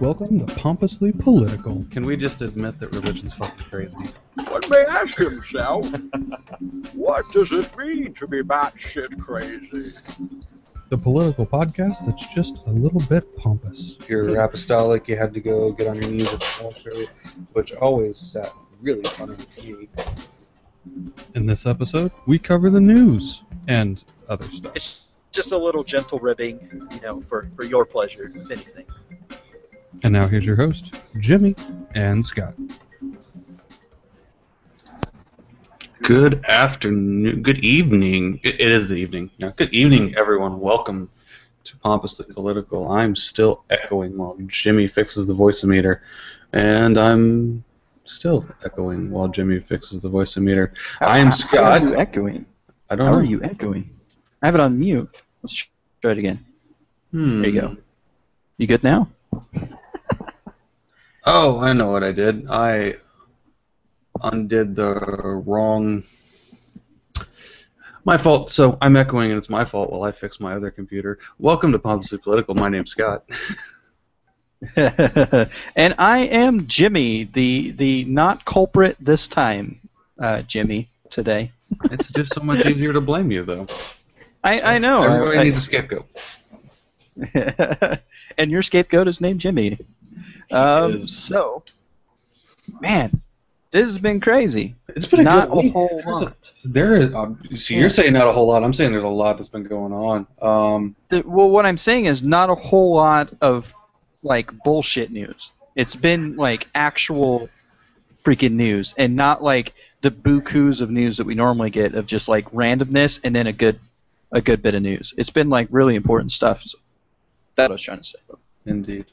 Welcome to Pompously Political. Can we just admit that religion's fucking crazy? One may ask himself, what does it mean to be batshit crazy? The political podcast that's just a little bit pompous. If you're apostolic, you had to go get on your knees at the altar, which always sat really funny to me. In this episode, we cover the news and other stuff. It's just a little gentle ribbing, for your pleasure, if anything. And now here's your host, Jimmy and Scott. Good afternoon, good evening. It is the evening. Now, good evening, everyone. Welcome to Pompously Political. I'm still echoing while Jimmy fixes the voice-o-meter, and I'm still echoing while Jimmy fixes the voice-o-meter. I am Scott. How are you echoing? I don't How know. are you echoing? I have it on mute. Let's try it again. There you go. You good now? Oh, I know what I did. I undid the wrong... My fault. So I'm echoing, and it's my fault while I fix my other computer. Welcome to Pompously Political. My name's Scott. And I am Jimmy, the not culprit this time, Jimmy, today. It's just so much easier to blame you, though. I know. Everybody needs a scapegoat. And your scapegoat is named Jimmy. So, man, this has been crazy. It's been not good week. a whole lot. There is. You're saying not a whole lot. I'm saying there's a lot that's been going on. Well, what I'm saying is not a whole lot of like bullshit news. It's been like actual freaking news, and not like the bukus of news that we normally get of just like randomness and then a good bit of news. It's been like really important stuff. So that's what I was trying to say. Indeed.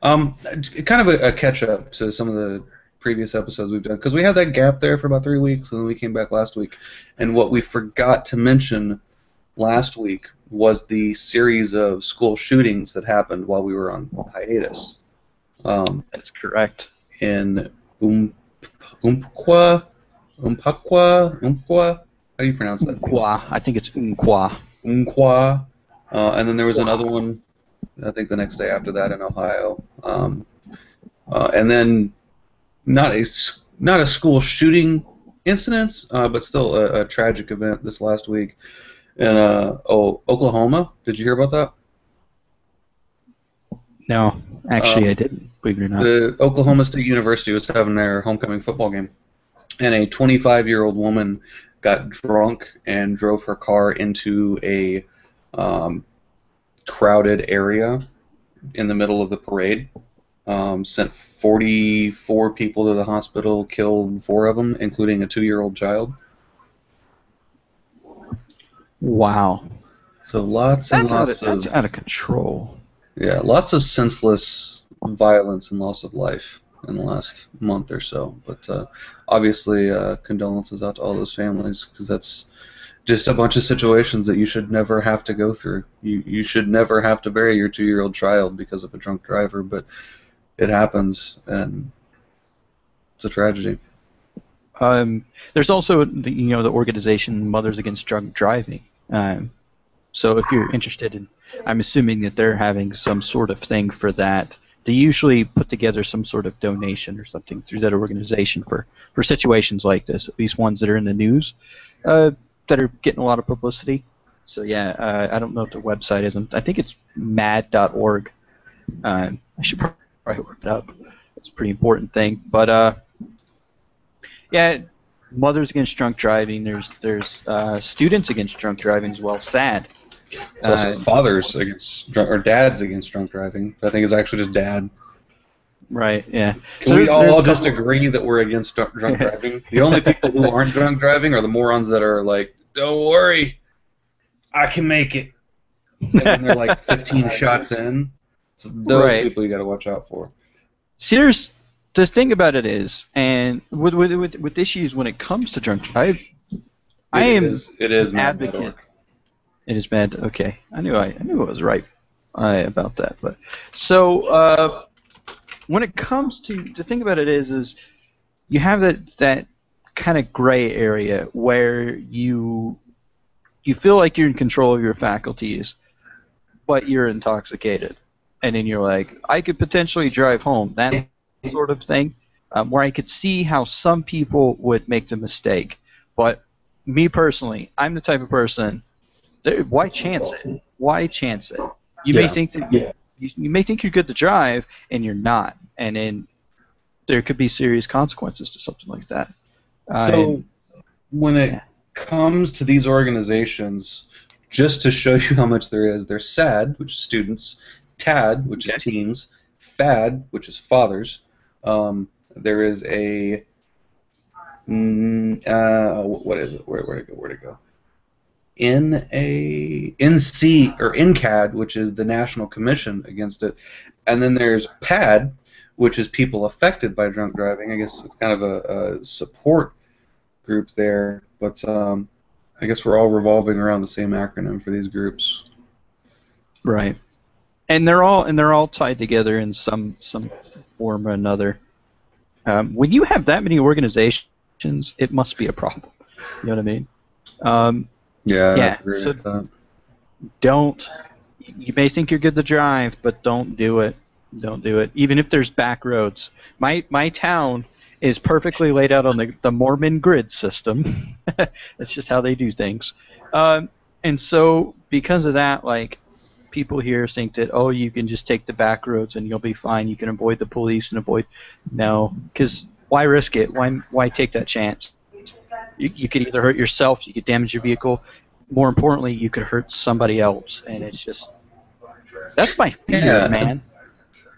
Kind of a catch-up to some of the previous episodes we've done, because we had that gap there for about 3 weeks, and then we came back last week. And what we forgot to mention last week was the series of school shootings that happened while we were on hiatus. That's correct. In Umpqua? How do you pronounce that? Umpqua. I think it's Umpqua. Umpqua. And then there was another one, I think the next day after that in Ohio. And then not a school shooting incident, but still a tragic event this last week in Oklahoma. Did you hear about that? No, actually I didn't, believe it or not. The Oklahoma State University was having their homecoming football game, and a 25-year-old woman got drunk and drove her car into a crowded area in the middle of the parade. Sent 44 people to the hospital, killed 4 of them, including a 2-year-old child. Wow. So that's out of control. Yeah, lots of senseless violence and loss of life in the last month or so. But obviously, condolences out to all those families, because that's just a bunch of situations that you should never have to go through. You should never have to bury your 2-year-old child because of a drunk driver, but it happens, and it's a tragedy. There's also the organization Mothers Against Drunk Driving. So if you're interested in, I'm assuming that they're having some sort of thing for that. They usually put together some sort of donation or something through that organization for situations like this, at least ones that are in the news, that are getting a lot of publicity. So yeah, I don't know what the website is. I think it's mad.org. I should probably look it up. It's a pretty important thing. But yeah, Mothers Against Drunk Driving. There's Students Against Drunk Driving as well. SAD. There's also fathers against or dads against drunk driving. I think it's actually just dad. Right. Yeah. Can we all just agree that we're against drunk driving? The only people who aren't drunk driving are the morons that are like, "Don't worry, I can make it." And when they're like 15 shots in, so those people you got to watch out for. See, the thing about it is, and with issues when it comes to drunk driving, it is an advocate. It is bad. Okay, I knew I was right about that. But so when it comes to the thing about it is you have that kind of gray area where you feel like you're in control of your faculties, but you're intoxicated. and then you're like, I could potentially drive home. That sort of thing, where I could see how some people would make the mistake. But me personally, I'm the type of person. Why chance it? Why chance it? You may think that you may think you're good to drive, and you're not, and then there could be serious consequences to something like that. So when it comes to these organizations, just to show you how much there is, there's SAD, which is students, TAD, which is teens, FAD, which is fathers. There is a what is it? Where'd it go? NC or NCAD, which is the National Commission Against It, and then there's PAD, which is people affected by drunk driving. I guess it's kind of a support group there, but I guess we're all revolving around the same acronym for these groups. Right, and they're all tied together in some form or another. When you have that many organizations, it must be a problem. You know what I mean? Yeah. I agree with that. Don't. You may think you're good to drive, but don't do it. Don't do it. Even if there's back roads. My town is perfectly laid out on the Mormon grid system. That's just how they do things. And so because of that, like, people here think that, oh, you can just take the back roads and you'll be fine. You can avoid the police and avoid. No, because why risk it? Why take that chance? You could either hurt yourself, you could damage your vehicle. More importantly, you could hurt somebody else, and it's just that's my fear, man.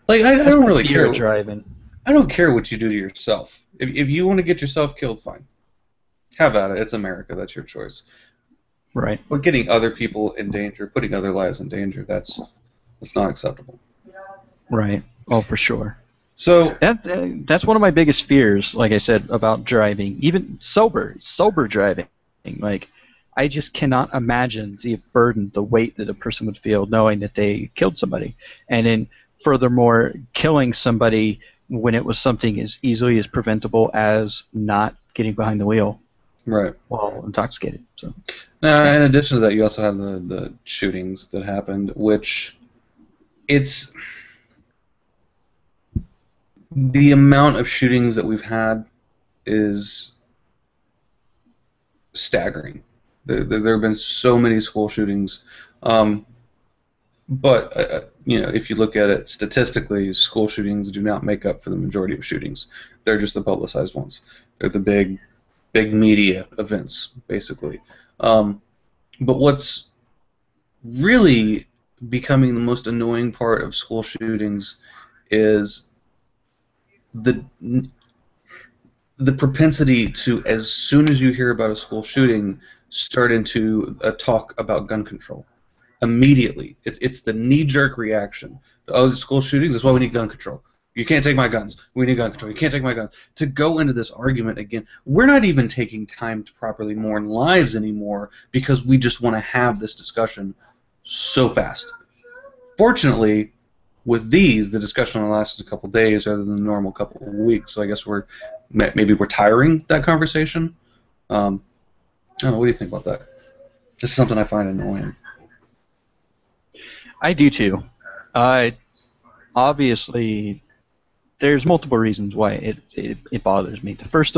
Like I don't really care. Driving. I don't care what you do to yourself. If you want to get yourself killed, fine. Have at it. It's America. That's your choice. Right. But getting other people in danger, putting other lives in danger, that's not acceptable. Right. Oh, for sure. So that's one of my biggest fears, like I said, about driving, even sober driving. Like, I just cannot imagine the burden, the weight that a person would feel knowing that they killed somebody. And then, furthermore, killing somebody when it was something as easily as preventable as not getting behind the wheel. Right. While intoxicated. So. Now, in addition to that, you also have the shootings that happened, which it's the amount of shootings that we've had is staggering. There have been so many school shootings, but if you look at it statistically, school shootings do not make up for the majority of shootings. They're just the publicized ones. They're the big media events, basically. But what's really becoming the most annoying part of school shootings is the propensity to, as soon as you hear about a school shooting, start into a talk about gun control. Immediately. It's the knee-jerk reaction. Oh, the school shootings, that's why we need gun control. You can't take my guns. We need gun control. You can't take my guns. To go into this argument again, we're not even taking time to properly mourn lives anymore because we just want to have this discussion so fast. Fortunately, with these, the discussion only lasted a couple days rather than the normal couple of weeks. So I guess maybe we're tiring that conversation. I don't know. What do you think about that? This is something I find annoying. I do too. Obviously, there's multiple reasons why it bothers me. The first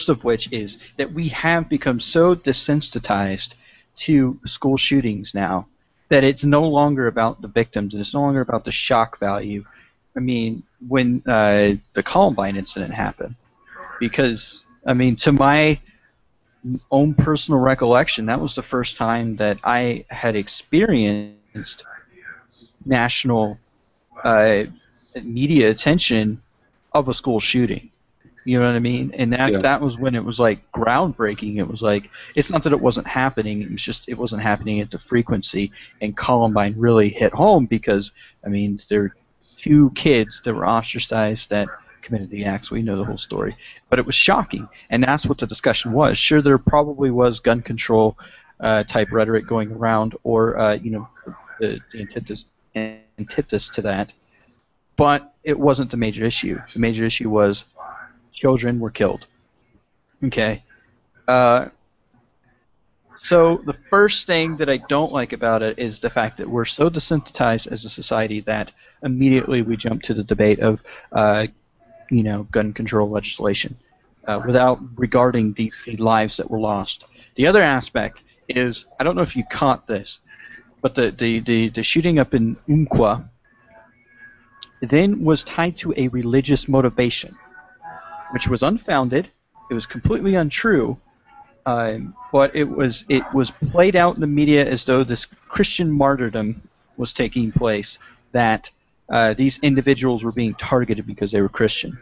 of which is that we have become so desensitized to school shootings now that it's no longer about the victims and it's no longer about the shock value. I mean, when the Columbine incident happened, because, I mean, to my own personal recollection, that was the first time that I had experienced national media attention of a school shooting. You know what I mean? And that was when it was like groundbreaking. It was like, it's not that it wasn't happening, it was just it wasn't happening at the frequency. And Columbine really hit home because, I mean, there were 2 kids that were ostracized that committed the acts. We know the whole story. But it was shocking. And that's what the discussion was. Sure, there probably was gun control type rhetoric going around, or the antithesis to that. But it wasn't the major issue. The major issue was children were killed. Okay. So the first thing that I don't like about it is the fact that we're so desensitized as a society that immediately we jump to the debate of, gun control legislation, without regarding the lives that were lost. The other aspect is, I don't know if you caught this, but the shooting up in Umpqua then was tied to a religious motivation, which was unfounded. It was completely untrue. But it was played out in the media as though this Christian martyrdom was taking place, that these individuals were being targeted because they were Christian,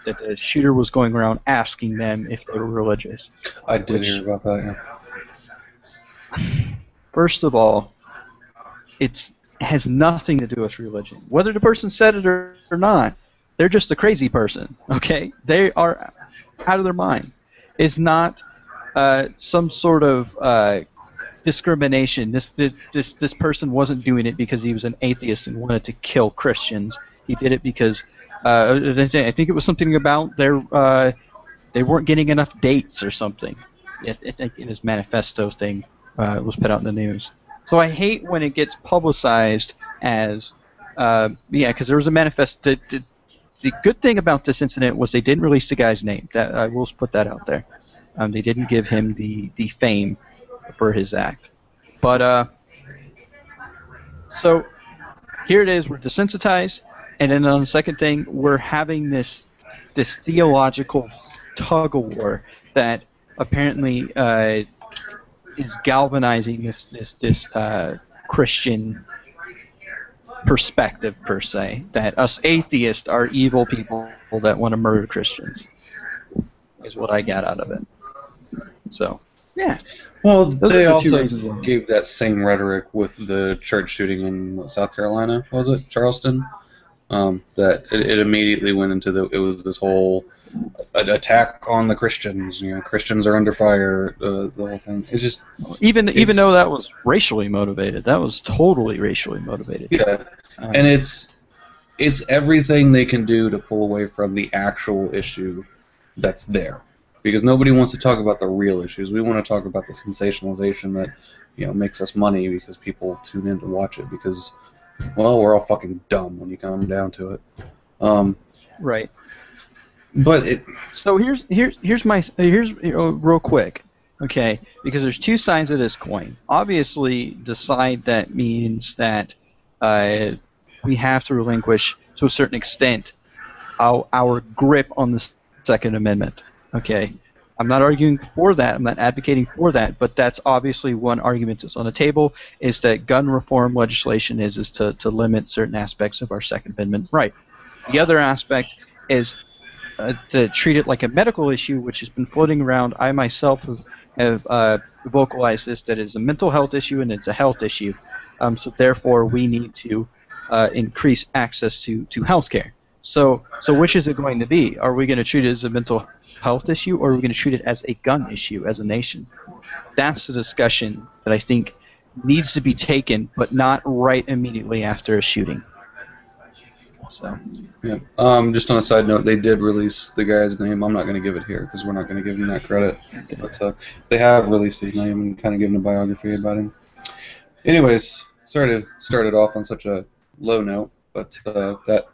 that the shooter was going around asking them if they were religious. I did hear about that, yeah. First of all, it has nothing to do with religion. Whether the person said it or not, they're just a crazy person, okay? They are out of their mind. It's not some sort of discrimination. This person wasn't doing it because he was an atheist and wanted to kill Christians. He did it because I think it was something about they weren't getting enough dates or something. I think his manifesto thing was put out in the news. So I hate when it gets publicized as because there was a manifesto. The good thing about this incident was they didn't release the guy's name. That I will put that out there. They didn't give him the fame for his act. But so here it is. We're desensitized, and then on the second thing, we're having this theological tug of war that apparently is galvanizing this Christian perspective, per se, that us atheists are evil people that want to murder Christians, is what I got out of it. So, yeah. Well, Those they are the two also reasons why. gave that same rhetoric with the church shooting in South Carolina, was it? Charleston? That it immediately went into it was this whole attack on the Christians. Christians are under fire. The whole thing. It's just Even though that was racially motivated, that was totally racially motivated. yeah, and it's everything they can do to pull away from the actual issue that's there, because nobody wants to talk about the real issues. We want to talk about the sensationalization that makes us money because people tune in to watch it because, well, we're all fucking dumb when you come down to it. Right. But So here's real quick, okay? Because there's two sides of this coin. Obviously, the side that means that we have to relinquish to a certain extent our grip on the Second Amendment. Okay, I'm not arguing for that. I'm not advocating for that. But that's obviously one argument that's on the table: is that gun reform legislation is to limit certain aspects of our Second Amendment right. The other aspect is to treat it like a medical issue, which has been floating around. I myself have vocalized this, that it's a mental health issue and it's a health issue. So therefore, we need to increase access to health care. So which is it going to be? Are we going to treat it as a mental health issue, or are we going to treat it as a gun issue as a nation? That's the discussion that I think needs to be taken, but not right immediately after a shooting. So. yeah, just on a side note, they did release the guy's name. I'm not going to give it here because we're not going to give him that credit. But they have released his name and kind of given a biography about him. Anyways, sorry to start it off on such a low note, but that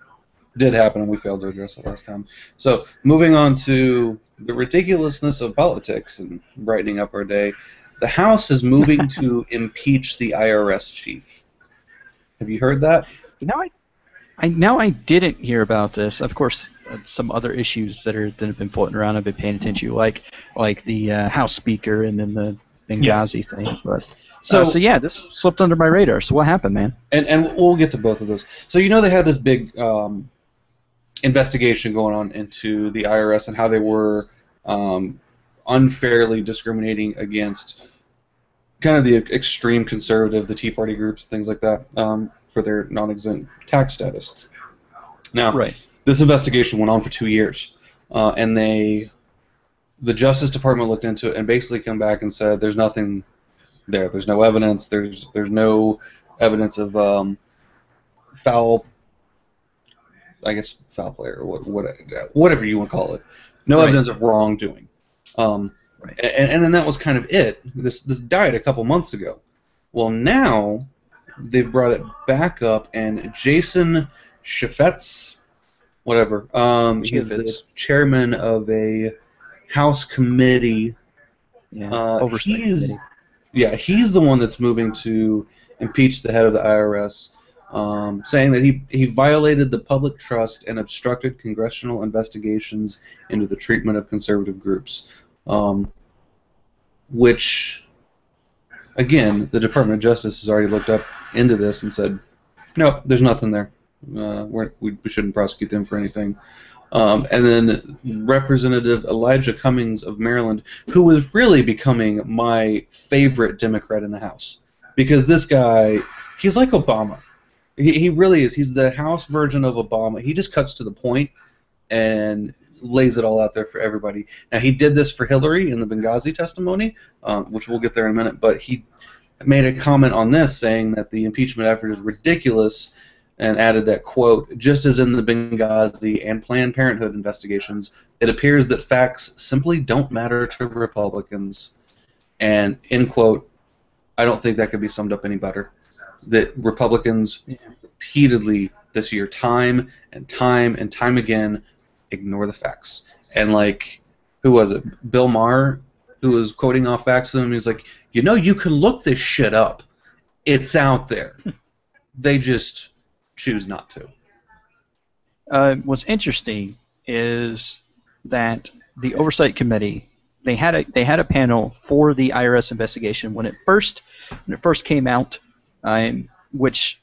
did happen and we failed to address it last time. So moving on to the ridiculousness of politics and brightening up our day, the House is moving to impeach the IRS chief. Have you heard that? I didn't hear about this. Of course, some other issues that have been floating around I've been paying attention to, like the House Speaker and then the Benghazi thing. But so yeah, this slipped under my radar. So what happened, man? And we'll get to both of those. So they had this big investigation going on into the IRS and how they were unfairly discriminating against kind of the extreme conservative, the Tea Party groups, things like that, for their non-exempt tax status. Now, this investigation went on for 2 years, and the Justice Department looked into it and basically come back and said there's nothing there. There's no evidence. There's no evidence of foul play or whatever you want to call it. No evidence of wrongdoing. Right. And then that was kind of it. This died a couple months ago. Well, now they've brought it back up, and Jason Chaffetz, whatever, he's the Chaffetz. chairman of a House committee. Yeah. Oversight committee. Yeah, he's the one that's moving to impeach the head of the IRS, saying that he violated the public trust and obstructed congressional investigations into the treatment of conservative groups. Which, again, the Department of Justice has already looked up into this and said, nope, there's nothing there. We shouldn't prosecute them for anything. And then Representative Elijah Cummings of Maryland, who was really becoming my favorite Democrat in the House. Because this guy, he's like Obama. He really is. He's the House version of Obama. He just cuts to the point and lays it all out there for everybody. Now, he did this for Hillary in the Benghazi testimony, which we'll get there in a minute, but he made a comment on this saying that the impeachment effort is ridiculous and added that, quote, just as in the Benghazi and Planned Parenthood investigations, it appears that facts simply don't matter to Republicans. And, end quote, I don't think that could be summed up any better. That Republicans repeatedly this year, time and time again, ignore the facts. And, like, who was it? Bill Maher, who was quoting off facts to them. He's like, you know, you can look this shit up. It's out there. They just choose not to. What's interesting is that the Oversight Committee, they had a panel for the IRS investigation when it first came out, which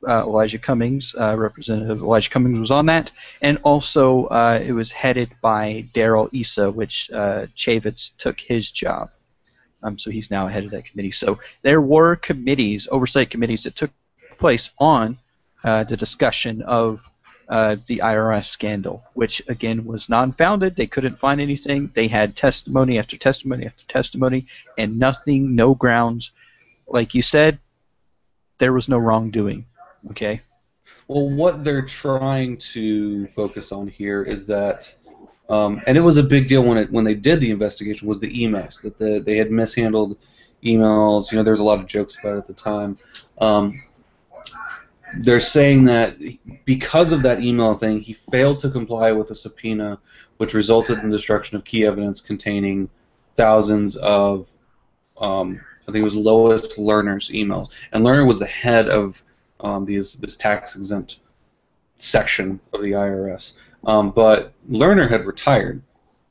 Elijah Cummings, Representative Elijah Cummings, was on that, and also it was headed by Darrell Issa, which Chaffetz took his job, so he's now head of that committee. So there were committees, oversight committees, that took place on the discussion of the IRS scandal, which again was non-founded. They couldn't find anything. They had testimony after testimony after testimony, and nothing, no grounds. Like you said, there was no wrongdoing. Okay. Well, what they're trying to focus on here is that, and it was a big deal when they did the investigation, was the emails, that they had mishandled emails. You know, there was a lot of jokes about it at the time. They're saying that because of that email thing, he failed to comply with a subpoena, which resulted in destruction of key evidence containing thousands of, I think it was Lois Lerner's emails. And Lerner was the head of this tax-exempt section of the IRS. But Lerner had retired,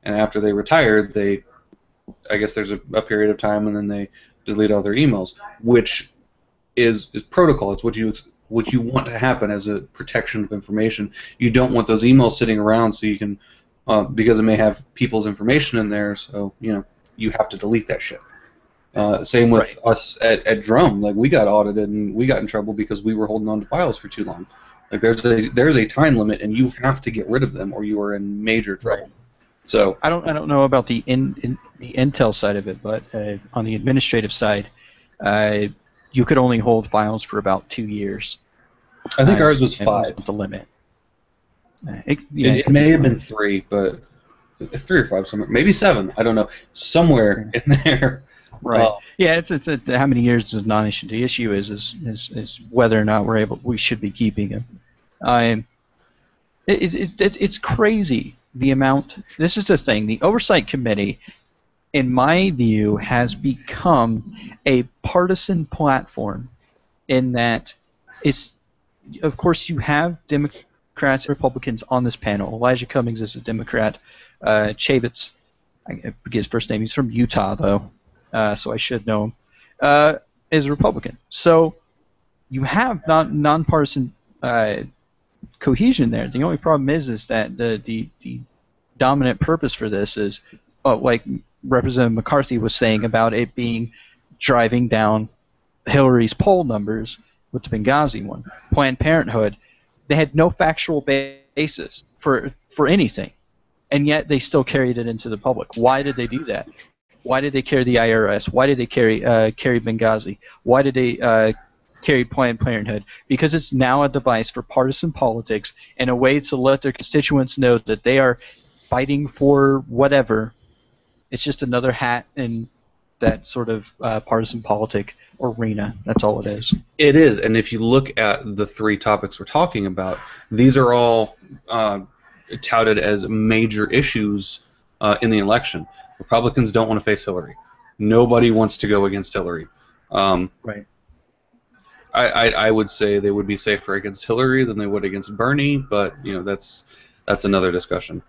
and after they retired, I guess there's a period of time, and then they delete all their emails, which is protocol. It's what you want to happen as a protection of information. You don't want those emails sitting around so you can, because it may have people's information in there, so you have to delete that shit. Same with us at Drum. Like, we got audited and we got in trouble because we were holding on to files for too long. Like, there's a time limit, and you have to get rid of them, or you are in major trouble. Right. So I don't know about the Intel side of it, but on the administrative side, you could only hold files for about 2 years. I think ours was 5. The limit. It may have been 3, but 3 or 5 somewhere, maybe 7. I don't know, somewhere in there. Right. Yeah, it's how many years is non-issue. The issue is whether or not we should be keeping them. It's crazy the amount. This is the thing. The Oversight Committee, in my view, has become a partisan platform in that of course, you have Democrats and Republicans on this panel. Elijah Cummings is a Democrat. Chaffetz, I forget his first name. He's from Utah, though, so I should know him, is a Republican. So you have nonpartisan cohesion there. The only problem is that the dominant purpose for this is, like Representative McCarthy was saying about it being driving down Hillary's poll numbers with the Benghazi one. Planned Parenthood, they had no factual basis for anything, and yet they still carried it into the public. Why did they do that? Why did they carry the IRS? Why did they carry Benghazi? Why did they carry Planned Parenthood? Because it's now a device for partisan politics and a way to let their constituents know that they are fighting for whatever It's just another hat in that sort of partisan politic arena. That's all it is. It is, and if you look at the three topics we're talking about, these are all touted as major issues in the election. Republicans don't want to face Hillary. Nobody wants to go against Hillary. Right. I would say they would be safer against Hillary than they would against Bernie, but that's another discussion.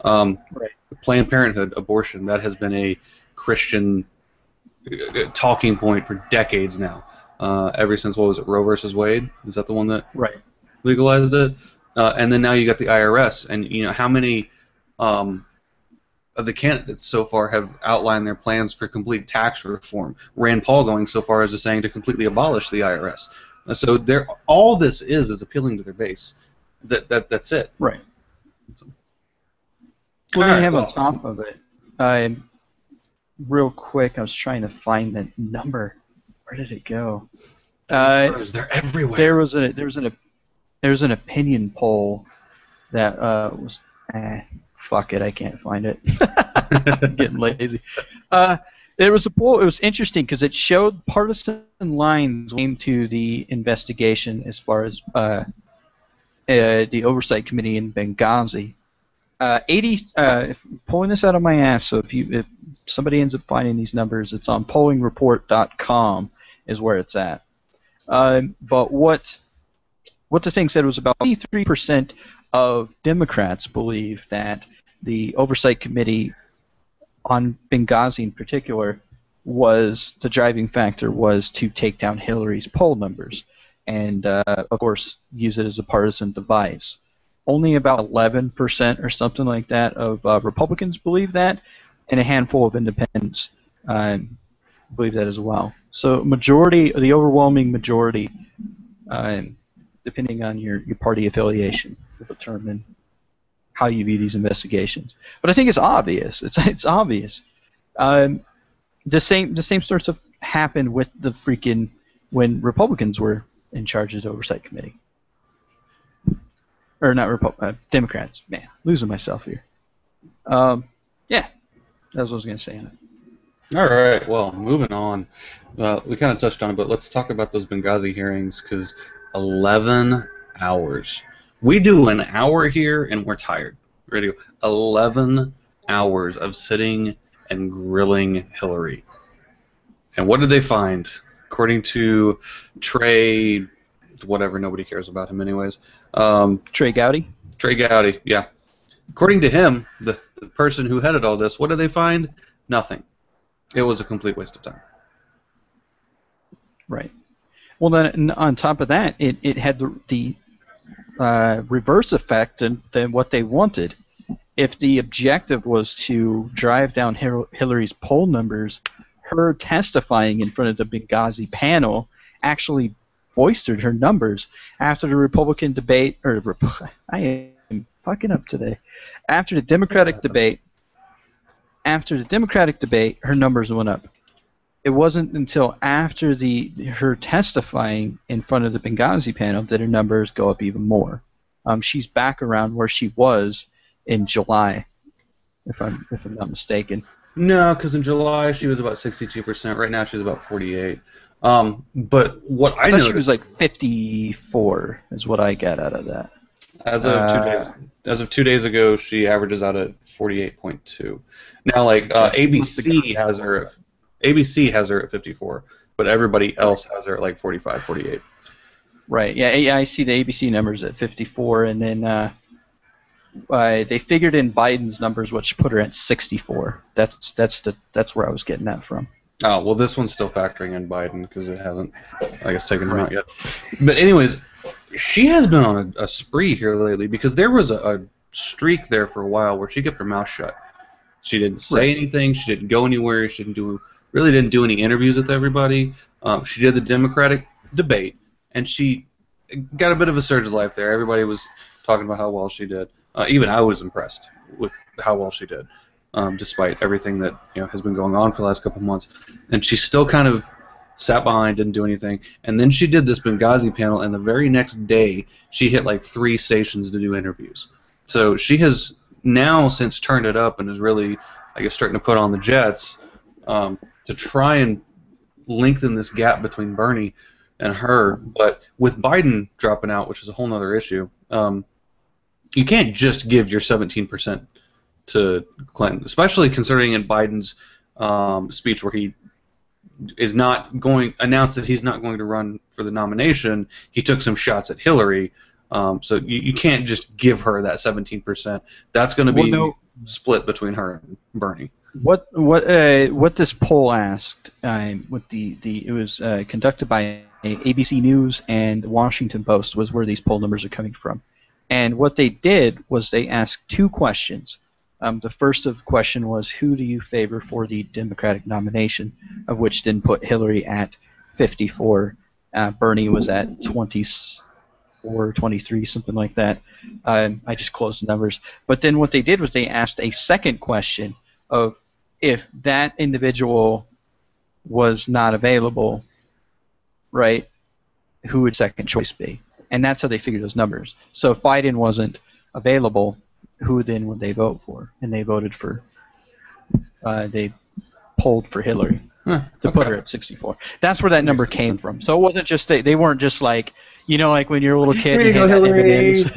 Right. Planned Parenthood, abortion, that has been a Christian talking point for decades now. Ever since, what was it, Roe versus Wade? Is that the one that legalized it? And then now you got the IRS, and how many of the candidates so far have outlined their plans for complete tax reform. Rand Paul going so far as to saying to completely abolish the IRS. So all this is appealing to their base. That's it. Right. Well, then you have on top of it, real quick, I was trying to find that number. Where did it go? They're everywhere. There was an opinion poll that was. Fuck it, I can't find it. I'm getting lazy. There was a poll. It was interesting because it showed partisan lines came to the investigation as far as the oversight committee in Benghazi. If pulling this out of my ass, so if somebody ends up finding these numbers, it's on pollingreport.com is where it's at. But what the thing said was about 83% of Democrats believe that the Oversight Committee on Benghazi in particular was the driving factor was to take down Hillary's poll numbers and, of course, use it as a partisan device. Only about 11% or something like that of Republicans believe that, and a handful of independents believe that as well. So the overwhelming majority, depending on your party affiliation, will determine how you view these investigations. But I think it's obvious. It's obvious. The same sorts of happened with the freaking when Republicans were in charge of the Oversight Committee. Or not Democrats. Man, losing myself here. Yeah, that's what I was going to say on it. All right, well, moving on. We kind of touched on it, but let's talk about those Benghazi hearings, because 11 hours. We do an hour here, and we're tired. Ready to go. 11 hours of sitting and grilling Hillary. And what did they find? According to Trey, whatever, nobody cares about him anyways. Trey Gowdy? Trey Gowdy, yeah. According to him, the person who headed all this, what did they find? Nothing. It was a complete waste of time. Right. Well, then on top of that, it had the reverse effect than what they wanted. If the objective was to drive down Hillary's poll numbers, her testifying in front of the Benghazi panel actually boosted her numbers. After the Republican debate, I am fucking up today. After the Democratic debate, her numbers went up. It wasn't until after her testifying in front of the Benghazi panel that her numbers go up even more. She's back around where she was in July, if I'm not mistaken. No, because in July she was about 62%. Right now she's about 48. But what I noticed, she was like 54 is what I got out of that. As of 2 days ago, she averages out at 48.2. Now, like ABC has her at 54, but everybody else has her at like 45, 48. Right. Yeah, I see the ABC numbers at 54, and then they figured in Biden's numbers, which put her at 64. That's where I was getting that from. Oh, well, this one's still factoring in Biden because it hasn't, I guess, taken her out yet. But anyways, she has been on a spree here lately because there was a streak there for a while where she kept her mouth shut. She didn't say anything. She didn't go anywhere. She really didn't do any interviews with everybody. She did the Democratic debate, and she got a bit of a surge of life there. Everybody was talking about how well she did. Even I was impressed with how well she did, despite everything that has been going on for the last couple of months. And she still kind of sat behind, didn't do anything. And then she did this Benghazi panel, and the very next day she hit like 3 stations to do interviews. So she has now since turned it up and is really I guess, starting to put on the Jets to try and lengthen this gap between Bernie and her. But with Biden dropping out, which is a whole other issue, you can't just give your 17% to Clinton, especially considering in Biden's speech where he is not going announced that he's not going to run for the nomination. He took some shots at Hillary, so you can't just give her that 17%. That's going to be split between her and Bernie. What this poll asked, with it was conducted by ABC News and the Washington Post, was where these poll numbers are coming from. And what they did was they asked two questions. The first question was, who do you favor for the Democratic nomination, of which didn't put Hillary at 54. Bernie was at 24, 23, something like that. I just closed the numbers. But then what they did was they asked a second question of, if that individual was not available, right, who would second choice be? And that's how they figured those numbers. So if Biden wasn't available, who then would they vote for? And they voted for, they polled for Hillary to put her at 64. That's where that number came from. So it wasn't just, they weren't just like, you know, like when you're a little kid and you hand out M&Ms.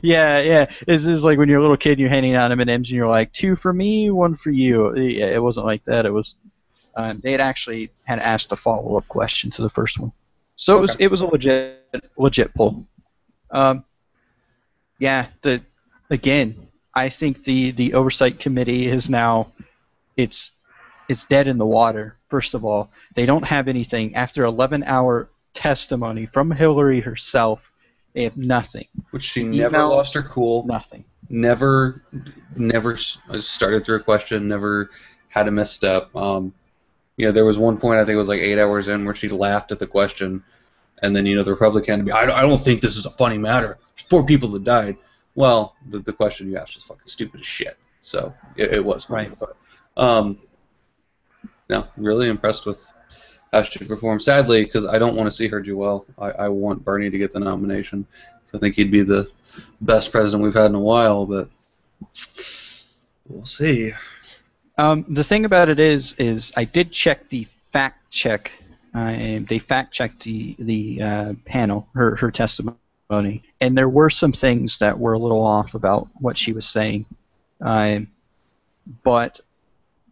Yeah. This is like when you're a little kid and you're handing out M&Ms and you're like, 2 for me, 1 for you. Yeah, it wasn't like that. It was, they had actually had asked a follow-up question to the first one. So it was a legit poll. Again, I think the oversight committee is now, it's dead in the water. First of all, they don't have anything after 11-hour testimony from Hillary herself. They have nothing. Which she never lost her cool. Nothing. Never started through a question. Never had a misstep. There was one point, I think it was like 8 hours in, where she laughed at the question, and then the Republican would be, I don't think this is a funny matter. There's 4 people that died. Well, the question you asked was fucking stupid as shit. So it was funny. Right. But, no, really impressed with how she performed. Sadly, because I don't want to see her do well. I want Bernie to get the nomination. So I think he'd be the best president we've had in a while, but we'll see. The thing about it is I did check the fact check. They fact checked the panel, her testimony, and there were some things that were a little off about what she was saying. But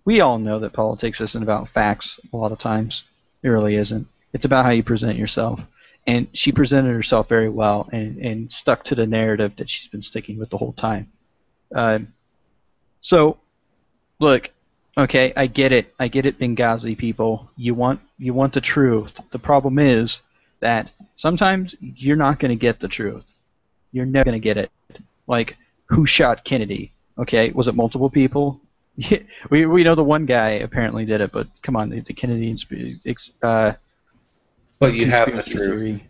we all know that politics isn't about facts a lot of times. It really isn't. It's about how you present yourself. And she presented herself very well and stuck to the narrative that she's been sticking with the whole time. So, look, okay, I get it, Benghazi people. You want the truth. The problem is that sometimes you're not going to get the truth. You're never going to get it. Like, who shot Kennedy? Okay, was it multiple people? we know the one guy apparently did it, but come on, the Kennedy but you have the truth. Theory.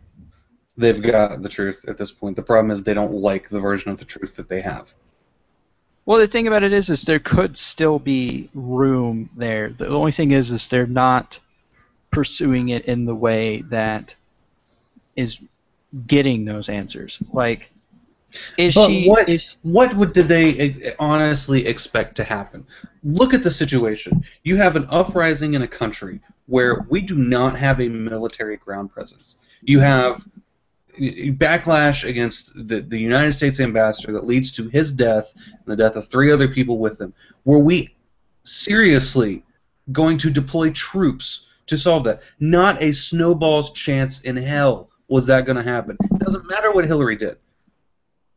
They've got the truth at this point. The problem is they don't like the version of the truth that they have. Well, the thing about it is there could still be room there. The only thing is they're not pursuing it in the way that is getting those answers. Like, what did they honestly expect to happen? Look at the situation. You have an uprising in a country where we do not have a military ground presence. You have backlash against the United States ambassador that leads to his death and the death of 3 other people with him. Were we seriously going to deploy troops to solve that? Not a snowball's chance in hell was that going to happen. It doesn't matter what Hillary did.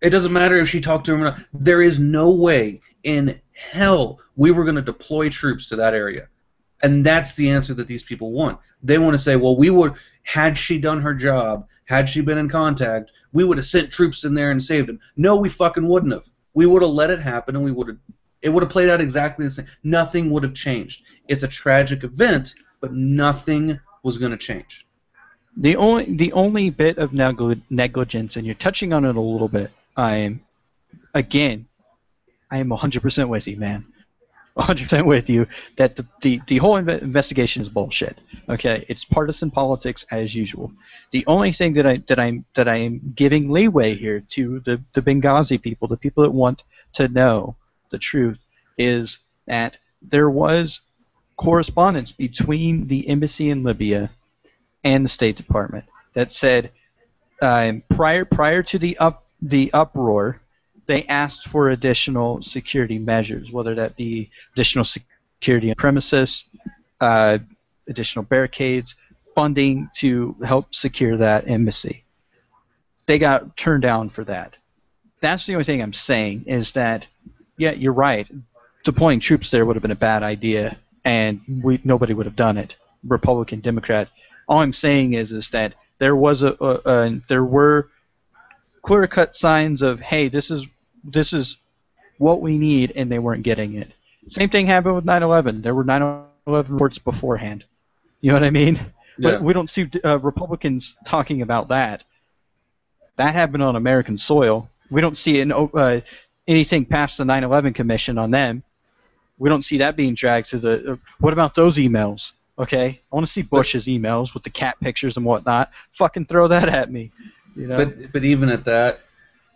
It doesn't matter if she talked to him or not. There is no way in hell we were going to deploy troops to that area. And that's the answer that these people want. They want to say, well, we would, had she done her job, had she been in contact, we would have sent troops in there and saved them. No, we fucking wouldn't have. We would have let it happen, and it would have played out exactly the same. Nothing would have changed. It's a tragic event, but nothing was going to change. The only bit of negligence, and you're touching on it a little bit, I am 100% with you, man. 100% with you that the whole investigation is bullshit. Okay, it's partisan politics as usual. The only thing that I am giving leeway here to the Benghazi people, the people that want to know the truth, is that there was correspondence between the embassy in Libya and the State Department that said prior to the uproar, they asked for additional security measures, whether that be additional security on premises, additional barricades, funding to help secure that embassy. They got turned down for that. That's the only thing I'm saying is that, yeah, you're right. Deploying troops there would have been a bad idea, and nobody would have done it. Republican, Democrat. All I'm saying is that there was there were clear-cut signs of, hey, this is what we need, and they weren't getting it. Same thing happened with 9/11. There were 9/11 reports beforehand. You know what I mean? Yeah. But we don't see Republicans talking about that. That happened on American soil. We don't see anything past the 9/11 Commission on them. We don't see that being dragged to the. What about those emails? Okay, I want to see Bush's emails with the cat pictures and whatnot. Fucking throw that at me. You know? But even at that,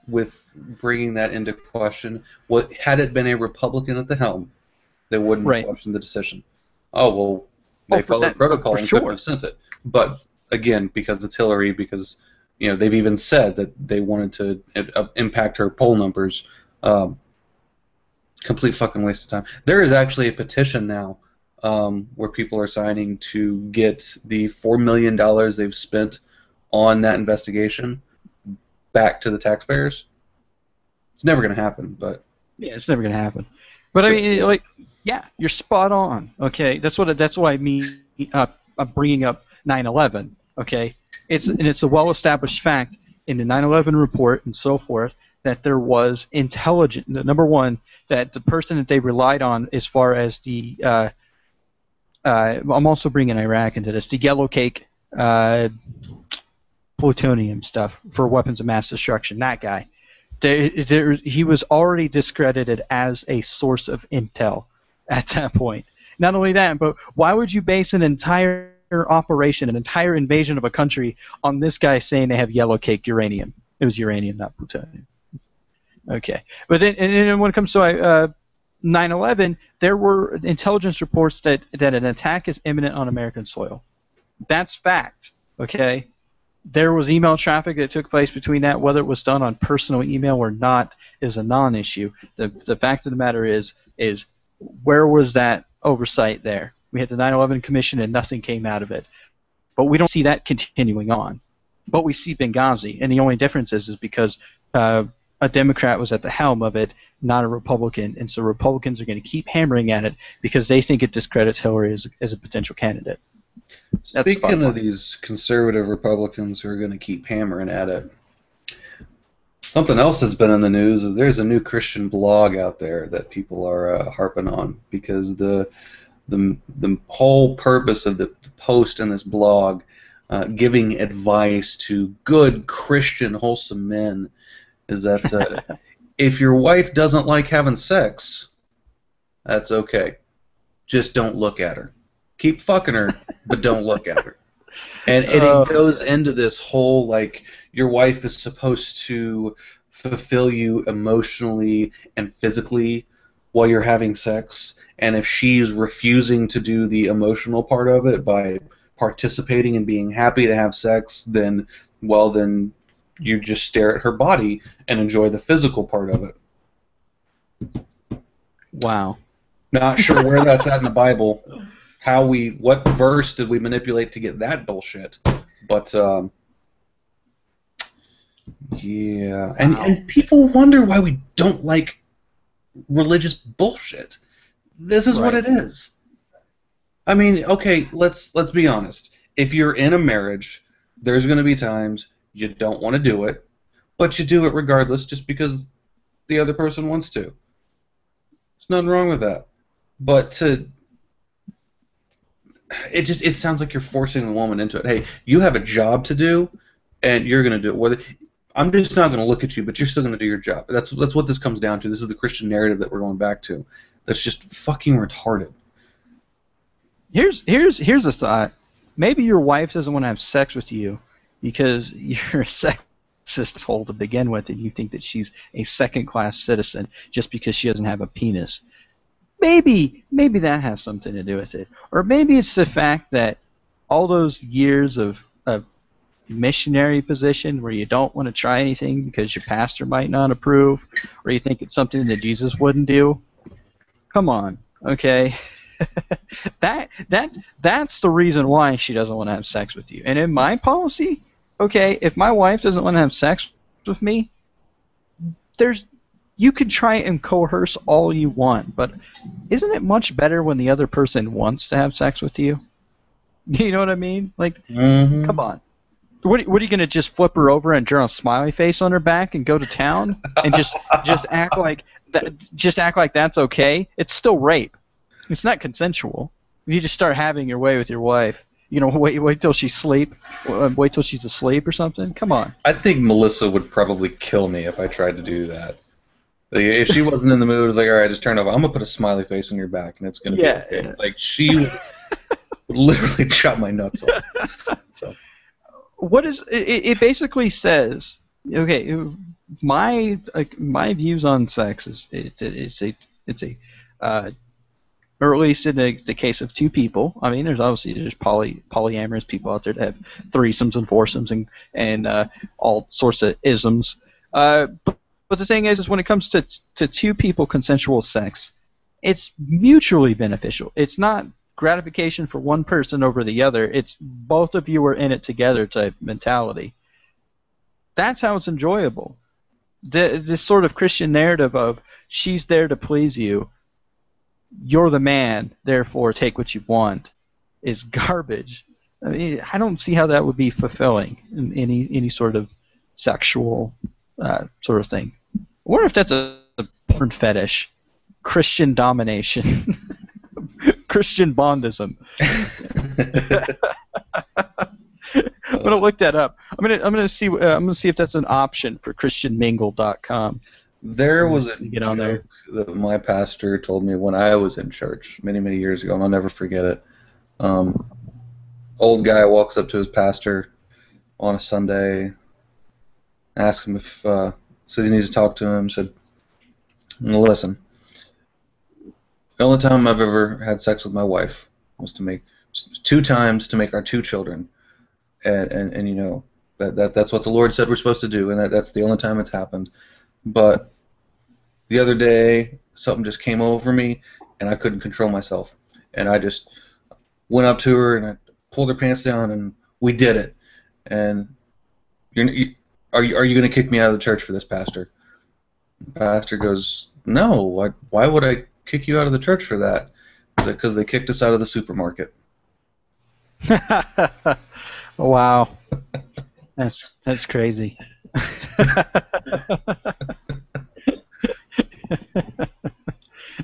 with bringing that into question, what had it been a Republican at the helm, they wouldn't question the decision. Oh well, they followed protocol and couldn't have sent it. But again, because it's Hillary, because they've even said that they wanted to impact her poll numbers. Complete fucking waste of time. There is actually a petition now where people are signing to get the $4 million they've spent on that investigation back to the taxpayers. It's never going to happen, but yeah, it's never going to happen. But I mean, yeah, you're spot on. Okay, that's why I mean. I'm bringing up 9/11. Okay, it's a well-established fact in the 9/11 report and so forth that there was intelligence. Number one, that the person that they relied on as far as the I'm also bringing Iraq into this. The yellow cake plutonium stuff for weapons of mass destruction. That guy, he was already discredited as a source of intel at that point. Not only that, but why would you base an entire operation, an entire invasion of a country on this guy saying they have yellow cake uranium? It was uranium, not plutonium. Okay, but then when it comes to 9/11, there were intelligence reports that an attack is imminent on American soil. That's fact. Okay, there was email traffic that took place between that. Whether it was done on personal email or not is a non-issue. The fact of the matter is where was that oversight there? We had the 9/11 Commission and nothing came out of it. But we don't see that continuing on. But we see Benghazi, and the only difference is because a Democrat was at the helm of it, not a Republican, and so Republicans are going to keep hammering at it because they think it discredits Hillary as a potential candidate. Speaking of these conservative Republicans who are going to keep hammering at it, something else that's been in the news is there's a new Christian blog out there that people are harping on because the whole purpose of the post in this blog, giving advice to good Christian wholesome men, is that if your wife doesn't like having sex, that's okay. Just don't look at her. Keep fucking her, but don't look at her. And it goes into this whole, like, your wife is supposed to fulfill you emotionally and physically while you're having sex, and if she's refusing to do the emotional part of it by participating and being happy to have sex, then you just stare at her body and enjoy the physical part of it. Wow. Not sure where that's at in the Bible. What verse did we manipulate to get that bullshit? But yeah, and people wonder why we don't like religious bullshit. This is what it is. I mean, okay, let's be honest. If you're in a marriage, there's going to be times you don't want to do it, but you do it regardless just because the other person wants to. There's nothing wrong with that. But it sounds like you're forcing the woman into it. Hey, you have a job to do, and you're going to do it. I'm just not going to look at you, but you're still going to do your job. That's what this comes down to. This is the Christian narrative that we're going back to. That's just fucking retarded. Here's a thought. Maybe your wife doesn't want to have sex with you because you're a sexist hole to begin with, and you think that she's a second-class citizen just because she doesn't have a penis. maybe that has something to do with it. Or maybe it's the fact that all those years of missionary position where you don't want to try anything because your pastor might not approve, or you think it's something that Jesus wouldn't do. Come on, okay? That's the reason why she doesn't want to have sex with you. And in my policy, okay, if my wife doesn't want to have sex with me, you can try and coerce all you want, but isn't it much better when the other person wants to have sex with you? You know what I mean? Like, come on. What are you gonna just flip her over and draw a smiley face on her back and go to town and just act like that? Just act like that's okay. It's still rape. It's not consensual. You just start having your way with your wife. You know, wait till she's asleep. Wait till she's asleep or something. Come on. I think Melissa would probably kill me if I tried to do that. Like, if she wasn't in the mood, it's like, all right, just turn it over. I'm gonna put a smiley face on your back, and it's gonna be okay. Yeah. Like, she would literally chop my nuts off. So. What is it? Basically says, okay, my views on sex is or at least in the case of two people. I mean, there's polyamorous people out there that have threesomes and foursomes and all sorts of isms. But the thing is when it comes to two people consensual sex, it's mutually beneficial. It's not gratification for one person over the other. It's both of you are in it together type mentality. That's how it's enjoyable. This sort of Christian narrative of she's there to please you, you're the man, therefore take what you want, is garbage. I mean, I don't see how that would be fulfilling in any sort of sexual sort of thing. I wonder if that's a porn fetish, Christian domination. Christian bondism. I'm gonna look that up. I'm gonna see if that's an option for ChristianMingle.com. There was a get on there that my pastor told me when I was in church many years ago, and I'll never forget it. Old guy walks up to his pastor on a Sunday, asks him if says he needs to talk to him. Said, "Listen. The only time I've ever had sex with my wife was to make 2 times to make our 2 children, and you know that's what the Lord said we're supposed to do, and that's the only time it's happened. But the other day something just came over me, and I couldn't control myself, and I just went up to her and I pulled her pants down, and we did it. And are you going to kick me out of the church for this, Pastor?" The pastor goes, "No. Why would I kick you out of the church for that?" Because they kicked us out of the supermarket. Wow, that's crazy.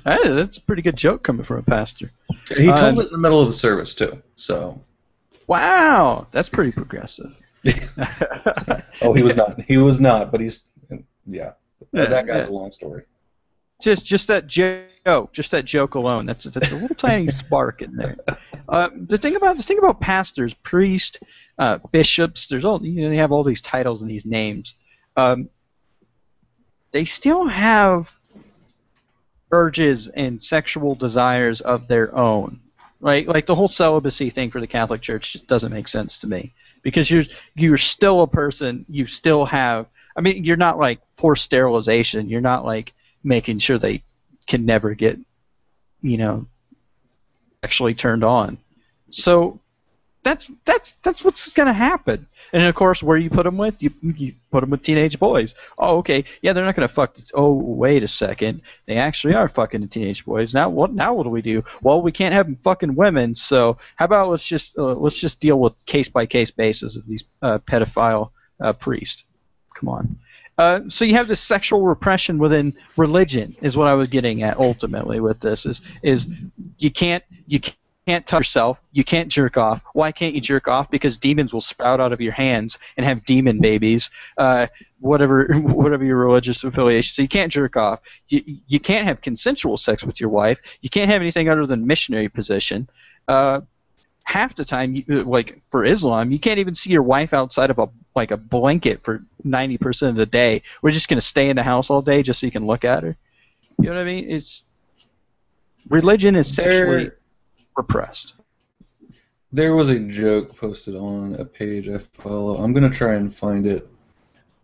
That's a pretty good joke coming from a pastor. He told it in the middle of the service too. So. Wow, that's pretty progressive. Oh, he was not. He was not. But he's that guy's a long story. Just that joke alone. That's a little tiny spark in there. The thing about pastors, priests, bishops. There's they have all these titles and these names. They still have urges and sexual desires of their own. Right? Like the whole celibacy thing for the Catholic Church just doesn't make sense to me, because you're still a person. You still have. I mean, you're not like forced sterilization. You're not like making sure they can never get, actually turned on. So that's what's going to happen. And of course, where you put them with? You put them with teenage boys. Oh, okay. Yeah, they're not going to fuck. Oh, wait a second. They actually are fucking the teenage boys. Now what do we do? Well, we can't have them fucking women. So how about let's just deal with case by case basis of these pedophile priests. Come on. So you have this sexual repression within religion, is what I was getting at ultimately with this. Is you can't touch yourself, you can't jerk off. Why can't you jerk off? Because demons will sprout out of your hands and have demon babies. Whatever your religious affiliation. So you can't jerk off. You can't have consensual sex with your wife. You can't have anything other than missionary position. Half the time, like for Islam, you can't even see your wife outside of a blanket for 90% of the day. We're just going to stay in the house all day just so you can look at her. You know what I mean? Religion is sexually There- repressed. There was a joke posted on a page I follow. I'm going to try and find it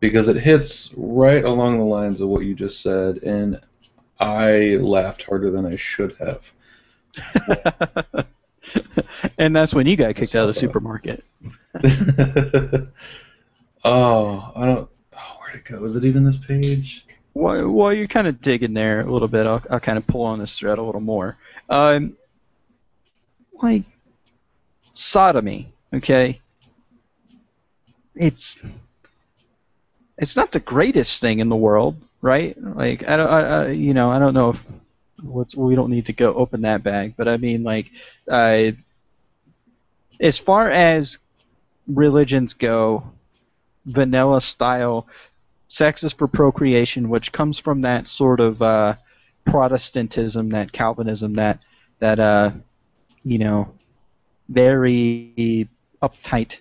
because it hits right along the lines of what you just said, and I laughed harder than I should have. And that's when you got kicked out of the supermarket. Oh, I don't. Oh, where'd it go? Is it even this page? While you're kind of digging there a little bit, I'll kind of pull on this thread a little more. Like sodomy, okay? It's not the greatest thing in the world, right? Like I don't know if we don't need to go open that bag, but I mean like as far as religions go, vanilla style, sex is for procreation, which comes from that sort of Protestantism, that Calvinism, that very uptight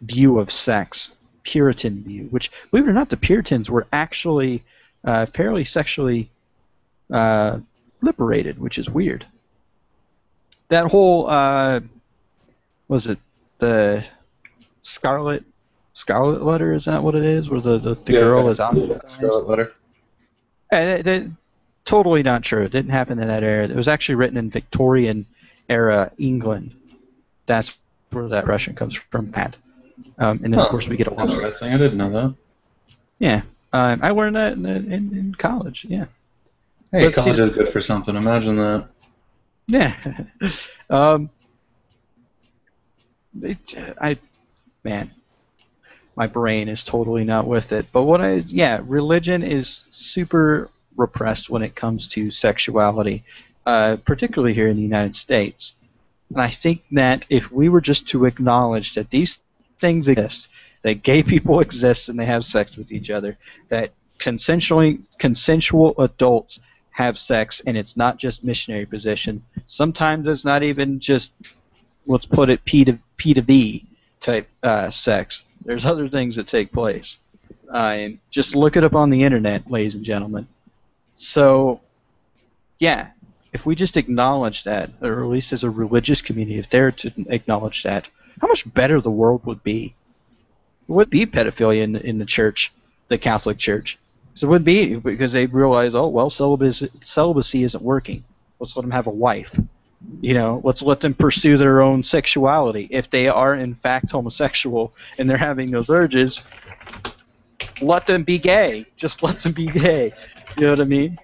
view of sex, Puritan view. Which, believe it or not, the Puritans were actually fairly sexually liberated, which is weird. That whole was it the Scarlet Letter? Is that what it is? Where the girl is out? Scarlet Letter. And totally not true. It didn't happen in that era. It was actually written in Victorian era England. That's where that Russian comes from. That, and then of course we get a lot. Interesting. I didn't know that. Yeah, I learned that in college. Yeah. Hey, Let's see college this- is good for something. Imagine that. Yeah. Man, my brain is totally not with it. But religion is super repressed when it comes to sexuality, particularly here in the United States. And I think that if we were just to acknowledge that these things exist, that gay people exist and they have sex with each other, that consensual adults have sex and it's not just missionary position. Sometimes it's not even just, let's put it P to V type sex. There's other things that take place. Just look it up on the internet, ladies and gentlemen. So, yeah, if we just acknowledge that, or at least as a religious community, if they're to acknowledge that, how much better the world would be. It would be pedophilia in the church, the Catholic Church. So it would be because they realize, oh, well, celibacy isn't working. Let's let them have a wife. Let's let them pursue their own sexuality. If they are, in fact, homosexual and they're having those urges, let them be gay. Just let them be gay. You know what I mean?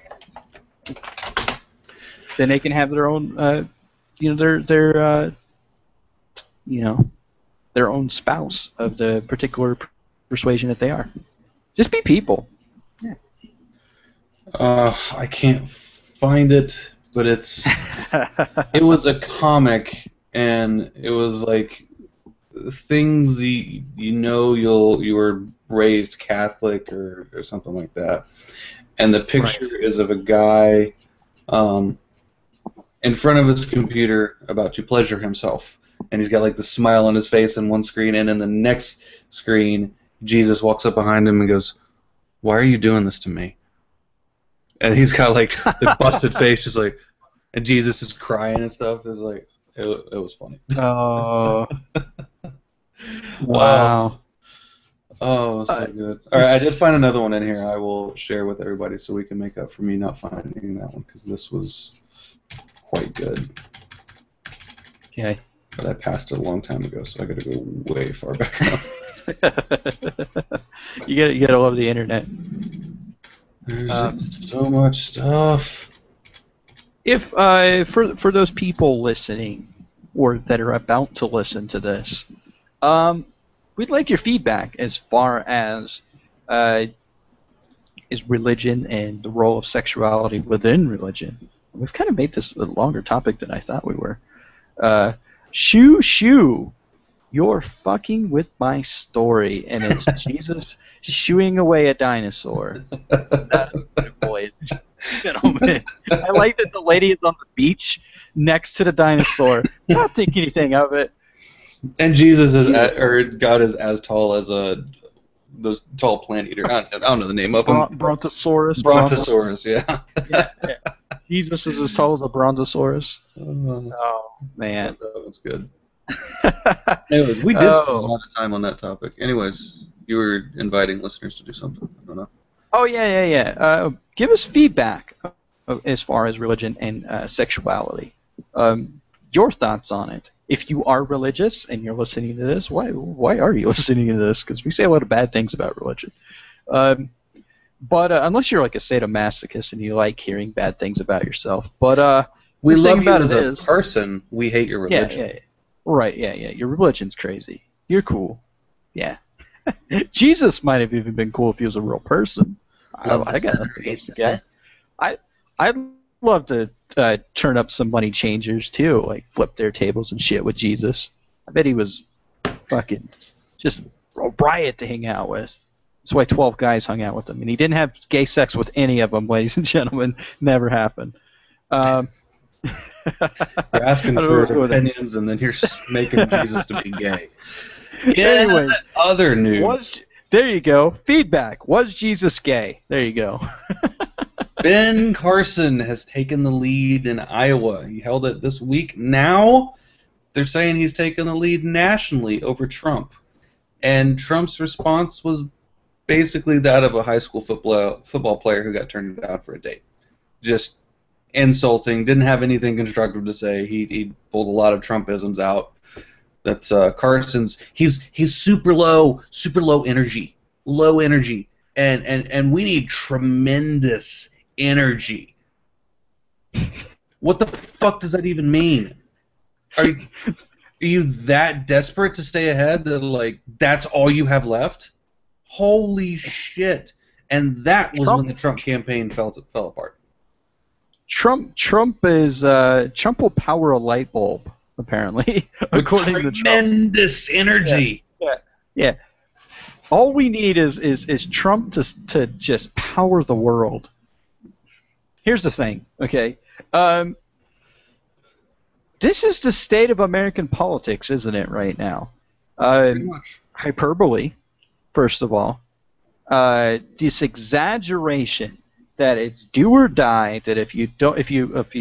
Then they can have their own, their own spouse of the particular persuasion that they are. Just be people. Yeah. I can't find it, but it was a comic, and it was like things you were raised Catholic or something like that, and the picture is of a guy in front of his computer about to pleasure himself, and he's got like the smile on his face in one screen, and in the next screen Jesus walks up behind him and goes, "Why are you doing this to me?" And he's got like the busted face, just like, and Jesus is crying and stuff. It was like, it was funny. Oh. Wow. Oh, it was so good. All right, I did find another one in here. I will share with everybody so we can make up for me not finding that one, because this was quite good. Okay. But I passed it a long time ago, so I got to go way far back now. You gotta love the internet. There's just so much stuff. If for those people listening or that are about to listen to this, we'd like your feedback as far as is religion and the role of sexuality within religion. We've kind of made this a longer topic than I thought we were. Shoo, you're fucking with my story, and it's Jesus shooing away a dinosaur. That is good, boys. Gentlemen. I like that the lady is on the beach next to the dinosaur, not thinking anything of it. And Jesus is God is as tall as those tall plant eater. I don't know the name of them. Brontosaurus. Brontosaurus, yeah. Yeah. Jesus is as tall as a brontosaurus. Oh, Man. That was good. Anyways, we did spend a Oh. lot of time on that topic. Anyways, you were inviting listeners to do something. I don't know. Oh, yeah. Give us feedback as far as religion and sexuality. Your thoughts on it. If you are religious and you're listening to this, why are you listening to this? Because we say a lot of bad things about religion. But unless you're like a sadomasochist and you like hearing bad things about yourself. But We the love thing you about as it a is- person. We hate your religion. Yeah. Right, yeah. Your religion's crazy. You're cool. Yeah. Jesus might have even been cool if he was a real person. I got nothing against the guy. I'd love to turn up some money changers too, like flip their tables and shit with Jesus. I bet he was fucking just a riot to hang out with. That's why 12 guys hung out with him, and he didn't have gay sex with any of them, ladies and gentlemen. Never happened. You're asking I don't for know what that- opinions, and then you're making Jesus to be gay. Anyways, Other news. there you go. Feedback. Was Jesus gay? There you go. Ben Carson has taken the lead in Iowa. He held it this week. Now they're saying he's taken the lead nationally over Trump. And Trump's response was basically that of a high school football player who got turned down for a date. Just insulting, didn't have anything constructive to say. He pulled a lot of Trumpisms out. That's Carson's. He's super low energy, and we need tremendous energy. What the fuck does that even mean? Are you that desperate to stay ahead that like that's all you have left? Holy shit! And that was when the Trump campaign fell apart. Trump will power a light bulb, apparently, according to Trump. Tremendous energy. Yeah. All we need is Trump to just power the world. Here's the thing, okay? This is the state of American politics, isn't it, right now? Pretty much. Hyperbole, first of all. This exaggeration that it's do or die, that if you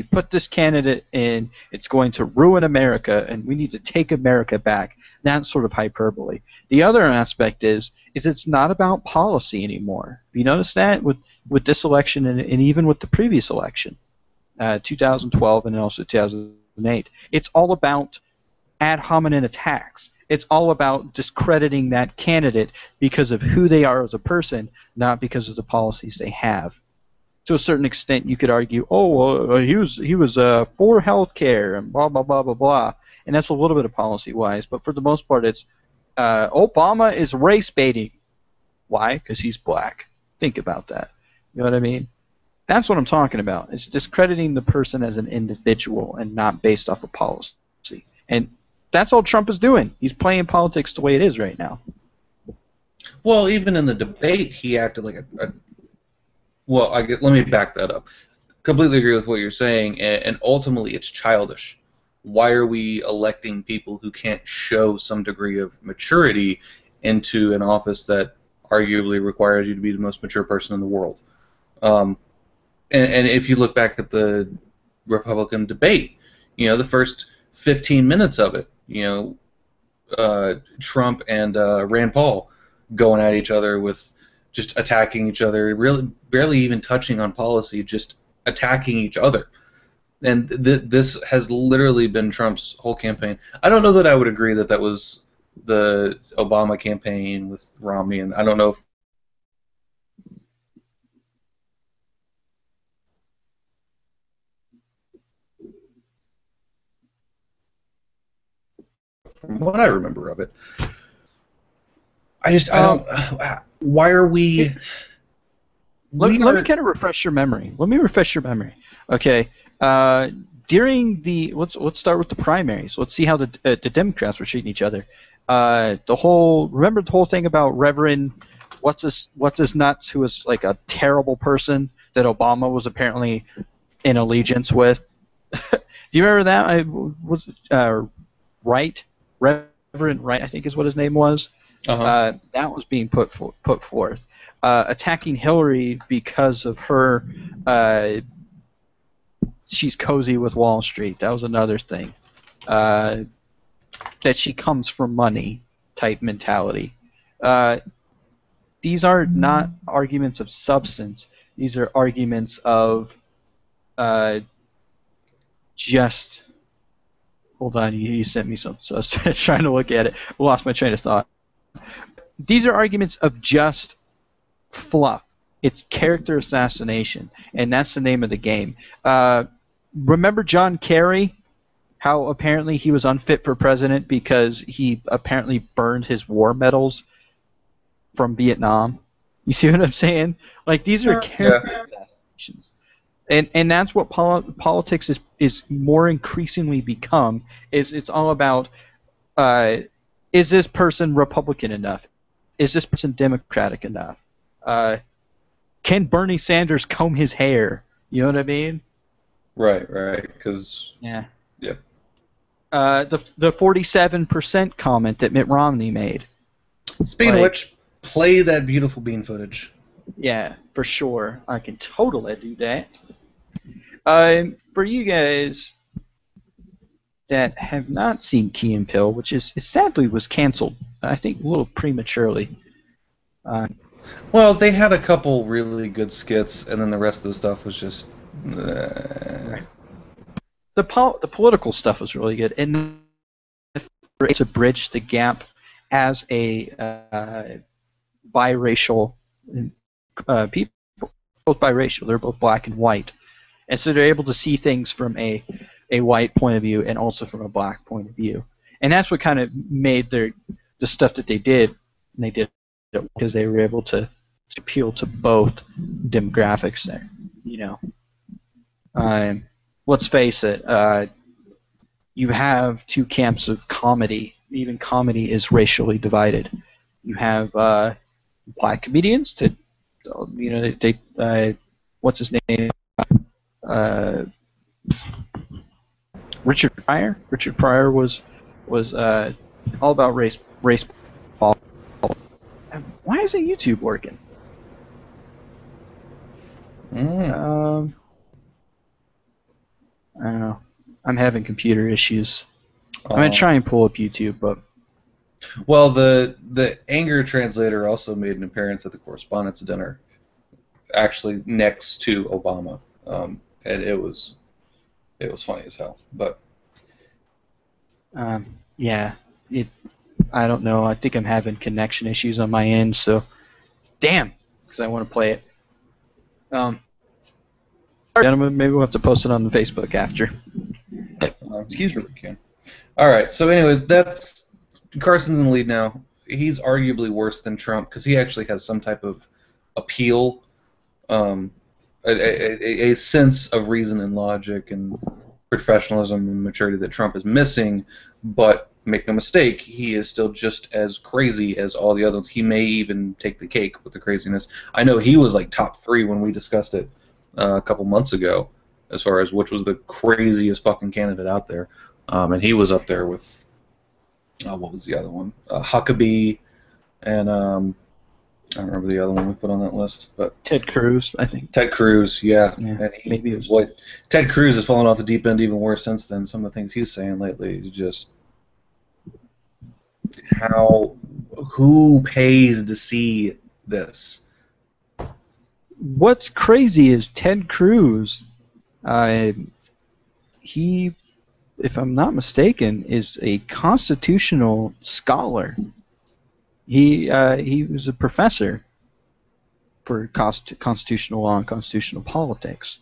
put this candidate in, it's going to ruin America, and we need to take America back. That sort of hyperbole. The other aspect is it's not about policy anymore. Have you noticed that with this election and even with the previous election, 2012 and also 2008? It's all about ad hominem attacks. It's all about discrediting that candidate because of who they are as a person, not because of the policies they have. To a certain extent, you could argue, he was for health care and blah, blah, blah, blah, blah. And that's a little bit of policy-wise. But for the most part, it's Obama is race baiting. Why? Because he's black. Think about that. You know what I mean? That's what I'm talking about. It's discrediting the person as an individual and not based off of policy. And that's all Trump is doing. He's playing politics the way it is right now. Well, even in the debate, he acted like well, let me back that up. Completely agree with what you're saying, and ultimately it's childish. Why are we electing people who can't show some degree of maturity into an office that arguably requires you to be the most mature person in the world? And if you look back at the Republican debate, the first 15 minutes of it, Trump and Rand Paul going at each other with just attacking each other, really barely even touching on policy, just attacking each other. And this has literally been Trump's whole campaign. I don't know that I would agree that was the Obama campaign with Romney, and I don't know if from what I remember of it. I don't. Why are we? Let me kind of refresh your memory. Okay. During the let's start with the primaries. Let's see how the Democrats were treating each other. Remember the whole thing about Reverend what's his nuts, who was like a terrible person that Obama was apparently in allegiance with. Do you remember that? Reverend Wright, I think is what his name was. Uh-huh. That was being put forth. Attacking Hillary because of her she's cozy with Wall Street. That was another thing. That she comes from money type mentality. These are not arguments of substance. These are arguments of just. Hold on, you sent me something, so I was trying to look at it. I lost my train of thought. These are arguments of just fluff. It's character assassination, and that's the name of the game. Remember John Kerry? How apparently he was unfit for president because he apparently burned his war medals from Vietnam. You see what I'm saying? Like, these are character assassinations. And that's what politics is more increasingly become. It's all about, is this person Republican enough? Is this person Democratic enough? Can Bernie Sanders comb his hair? You know what I mean? Right. Because yeah. Yep. The 47% comment that Mitt Romney made. Speaking of which, play that beautiful bean footage. Yeah, for sure. I can totally do that. For you guys that have not seen Key and Peele, which is sadly was canceled, I think a little prematurely. Well, they had a couple really good skits, and then the rest of the stuff was just. The political stuff was really good, and to bridge the gap as a biracial people, both biracial, they're both black and white, and so they're able to see things from a white point of view and also from a black point of view, and that's what kind of made the stuff that they did, and they did it because they were able to appeal to both demographics there, you know. Let's face it, you have two camps of comedy. Even comedy is racially divided. You have black comedians that, you know, they what's his name? Richard Pryor. Richard Pryor was all about race. Why isn't YouTube working? I don't know. I'm having computer issues. I'm gonna try and pull up YouTube, but. Well, the anger translator also made an appearance at the correspondence dinner, actually next to Obama, and it was funny as hell. But yeah, I don't know. I think I'm having connection issues on my end, so damn, because I want to play it. Gentlemen, maybe we'll have to post it on the Facebook after. Excuse me. We can. All right. So, anyways, that's Carson's in the lead now. He's arguably worse than Trump because he actually has some type of appeal, a sense of reason and logic and professionalism and maturity that Trump is missing. But make no mistake, he is still just as crazy as all the others. He may even take the cake with the craziness. I know he was like top 3 when we discussed it a couple months ago, as far as which was the craziest fucking candidate out there. And he was up there with, what was the other one? Huckabee, and I don't remember the other one we put on that list. But Ted Cruz, I think. Ted Cruz, yeah. And maybe it was. Ted Cruz has fallen off the deep end even worse since then. Some of the things he's saying lately is just who pays to see this? What's crazy is Ted Cruz, he, if I'm not mistaken, is a constitutional scholar. He was a professor for constitutional law and constitutional politics,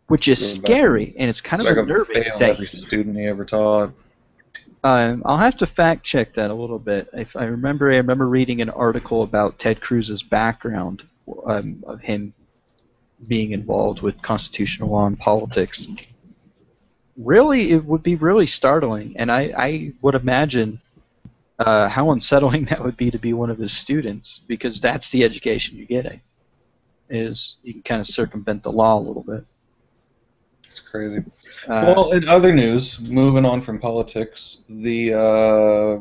which is scary, and it's kind of unnerving. Every student he ever taught. I'll have to fact check that a little bit. If I remember reading an article about Ted Cruz's background, of him being involved with constitutional law and politics. Really, it would be really startling, and I would imagine how unsettling that would be to be one of his students, because that's the education you're getting, is you can kind of circumvent the law a little bit. It's crazy. Well, in other news, moving on from politics, the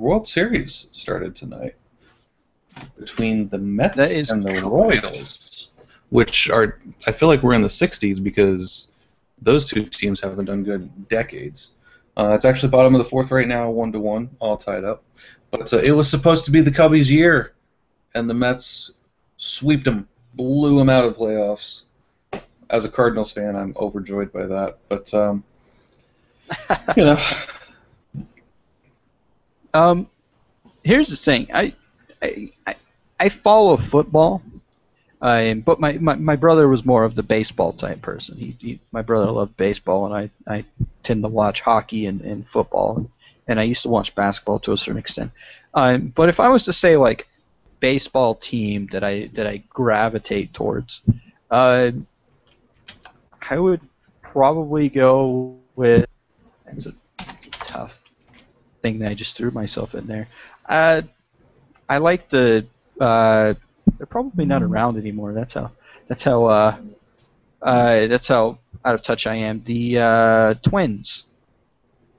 World Series started tonight between the Mets and the Royals, which are, I feel like we're in the 60s because those two teams haven't done good in decades. It's actually bottom of the fourth right now, 1-1, all tied up. But it was supposed to be the Cubbies' year, and the Mets sweeped them, blew them out of the playoffs. As a Cardinals fan, I'm overjoyed by that. But you know, here's the thing. I follow football, but my brother was more of the baseball type person. My brother loved baseball, and I tend to watch hockey and football, and I used to watch basketball to a certain extent. But if I was to say like baseball team that I gravitate towards, I would probably go with. It's a tough thing that I just threw myself in there. I like the. They're probably not around anymore. That's how out of touch I am. The Twins.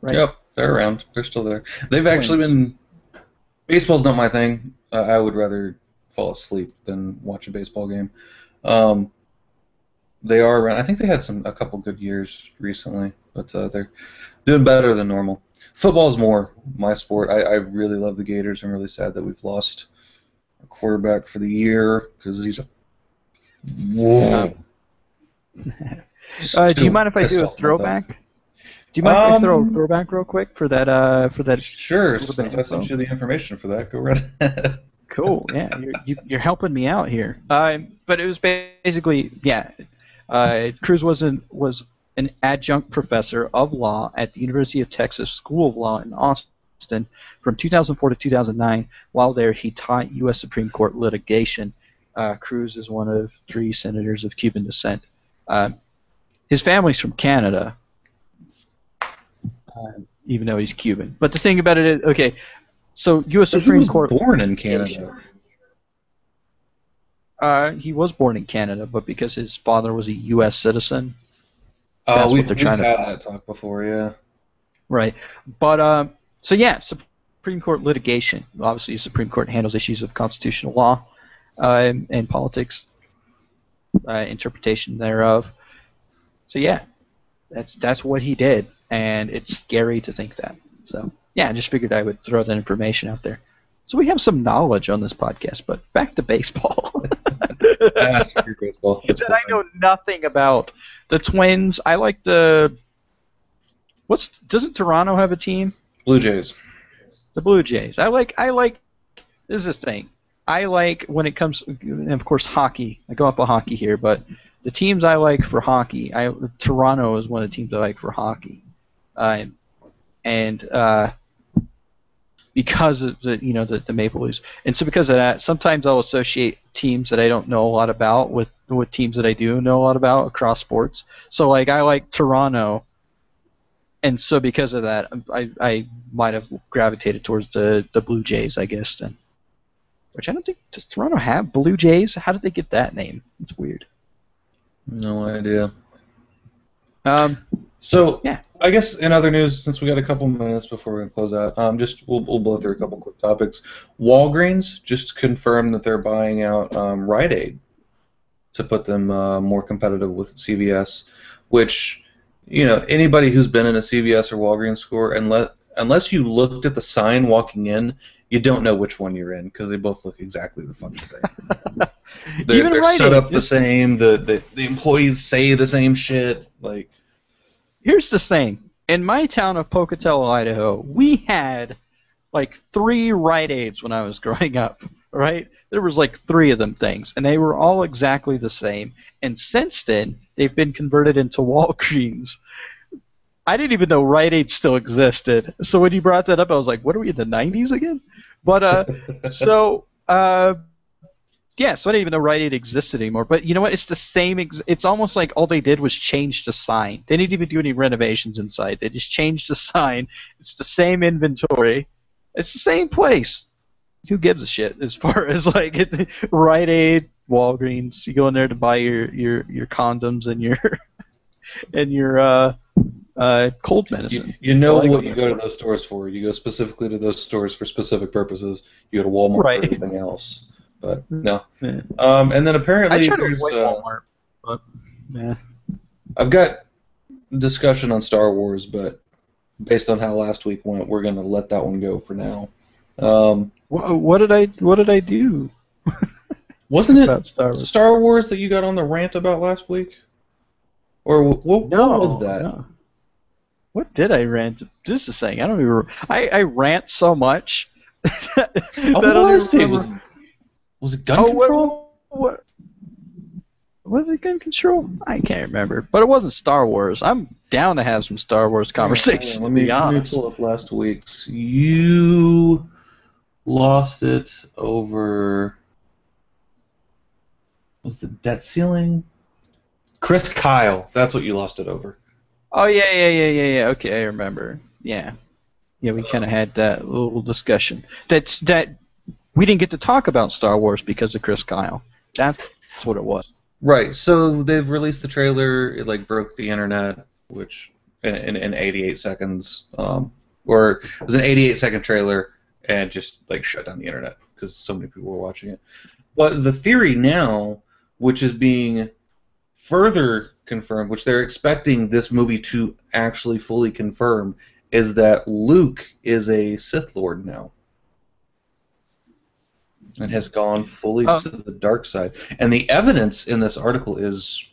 Right? Yep, they're around. They're still there. They've actually been. Baseball's not my thing. I would rather fall asleep than watch a baseball game. They are around. I think they had a couple good years recently, but they're doing better than normal. Football's more my sport. I really love the Gators. I'm really sad that we've lost a quarterback for the year because he's a. Whoa. Do you mind if I do a throwback? Do you mind if I throw a throwback real quick for that? Sure. Since I sent you the information for that, go right ahead. Cool. Yeah, you're helping me out here. But it was basically Cruz was an adjunct professor of law at the University of Texas School of Law in Austin from 2004 to 2009. While there, he taught U.S. Supreme Court litigation. Cruz is one of 3 senators of Cuban descent. His family's from Canada, even though he's Cuban. But the thing about it is, okay, so U.S. Supreme Court. He was born in Canada. He was born in Canada, but because his father was a U.S. citizen. Oh, we've had that talk before, yeah. Right. But, so yeah, Supreme Court litigation. Obviously, the Supreme Court handles issues of constitutional law and politics, interpretation thereof. So yeah, that's what he did, and it's scary to think that. So yeah, I just figured I would throw that information out there. So we have some knowledge on this podcast, but back to baseball. That's baseball. That I know nothing about. The Twins, I like the. Doesn't Toronto have a team? Blue Jays. The Blue Jays. I like. This is the thing. I like when it comes, and of course, hockey. I go off of hockey here, but the teams I like for hockey, Toronto is one of the teams I like for hockey, and because of the Maple Leafs, and so because of that, sometimes I'll associate teams that I don't know a lot about with teams that I do know a lot about across sports. So like I like Toronto, and so because of that, I might have gravitated towards the Blue Jays, I guess then. Which I don't think, does Toronto have Blue Jays? How did they get that name? It's weird. No idea. So yeah, I guess in other news, since we got a couple minutes before we close out, we'll blow through a couple quick topics. Walgreens just confirmed that they're buying out Rite Aid to put them more competitive with CVS, which anybody who's been in a CVS or Walgreens store, unless you looked at the sign walking in, you don't know which one you're in because they both look exactly the fucking same. They're set up the same. The employees say the same shit. Like, here's the thing. In my town of Pocatello, Idaho, we had like 3 Rite Aids when I was growing up. Right? There was like 3 of them things, and they were all exactly the same. And since then, they've been converted into Walgreens. I didn't even know Rite Aid still existed. So when you brought that up, I was like, what are we, in the 90s again? But, so I didn't even know Rite Aid existed anymore. But you know what? It's the same. It's almost like all they did was change the sign. They didn't even do any renovations inside. They just changed the sign. It's the same inventory. It's the same place. Who gives a shit as far as like Rite Aid, Walgreens? You go in there to buy your condoms and your cold medicine. You know what you go to those stores for. You go specifically to those stores for specific purposes. You go to Walmart for everything else. But no. Yeah. And then apparently I try to there's avoid Walmart, but yeah. I've got discussion on Star Wars, but based on how last week went, we're going to let that one go for now. What did I do Wasn't it about Star Wars? Star Wars that you got on the rant about last week? Or what was that? No. What did I rant? Just a second. I don't even. I rant so much. that I want to say was it gun control? What? Was it gun control? I can't remember. But it wasn't Star Wars. I'm down to have some Star Wars conversation. Let me pull up last week's. You lost it over. Was the debt ceiling? Chris Kyle. That's what you lost it over. Oh yeah. Okay, I remember. Yeah, we kind of had that little discussion. That we didn't get to talk about Star Wars because of Chris Kyle. That's what it was. Right. So they've released the trailer. It like broke the internet, which in 88 seconds, or it was an 88-second trailer, and just like shut down the internet because so many people were watching it. But the theory now, which is being further confirmed, which they're expecting this movie to actually fully confirm, is that Luke is a Sith Lord now. And has gone fully to the dark side. And the evidence in this article is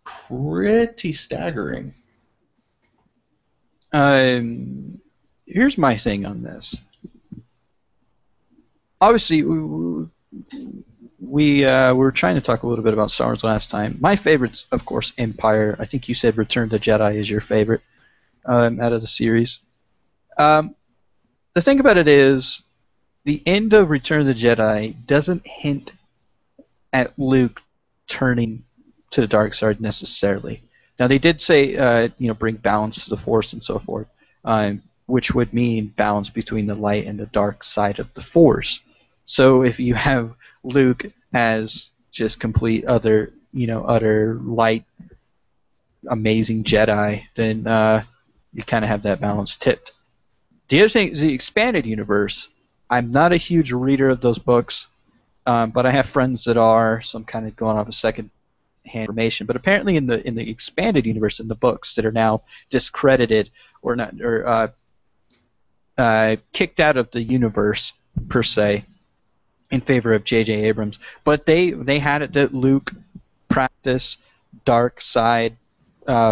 pretty staggering. Here's my thing on this. Obviously, we were trying to talk a little bit about Star Wars last time. My favorite's, of course, Empire. I think you said Return of the Jedi is your favorite out of the series. The thing about it is, the end of Return of the Jedi doesn't hint at Luke turning to the dark side necessarily. Now, they did say, bring balance to the Force and so forth, which would mean balance between the light and the dark side of the Force. So if you have Luke as just complete utter light, amazing Jedi, then you kind of have that balance tipped. The other thing is the expanded universe. I'm not a huge reader of those books, but I have friends that are, so I'm kind of going off of second-hand information. But apparently, in the expanded universe, in the books that are now discredited or not, or kicked out of the universe per se, in favor of J.J. Abrams, but they had it that Luke practiced dark side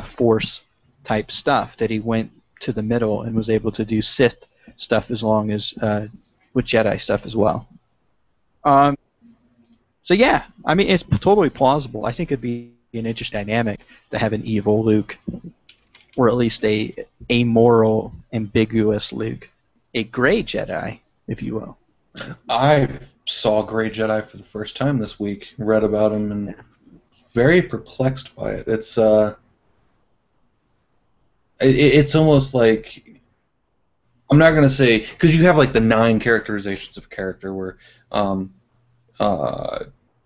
Force type stuff, that he went to the middle and was able to do Sith stuff as long as with Jedi stuff as well. So yeah, I mean, it's totally plausible. I think it'd be an interesting dynamic to have an evil Luke, or at least a amoral, ambiguous Luke, a gray Jedi, if you will. I saw Grey Jedi for the first time this week, read about him, and very perplexed by it. It's almost like, I'm not going to say, because you have like the 9 characterizations of character where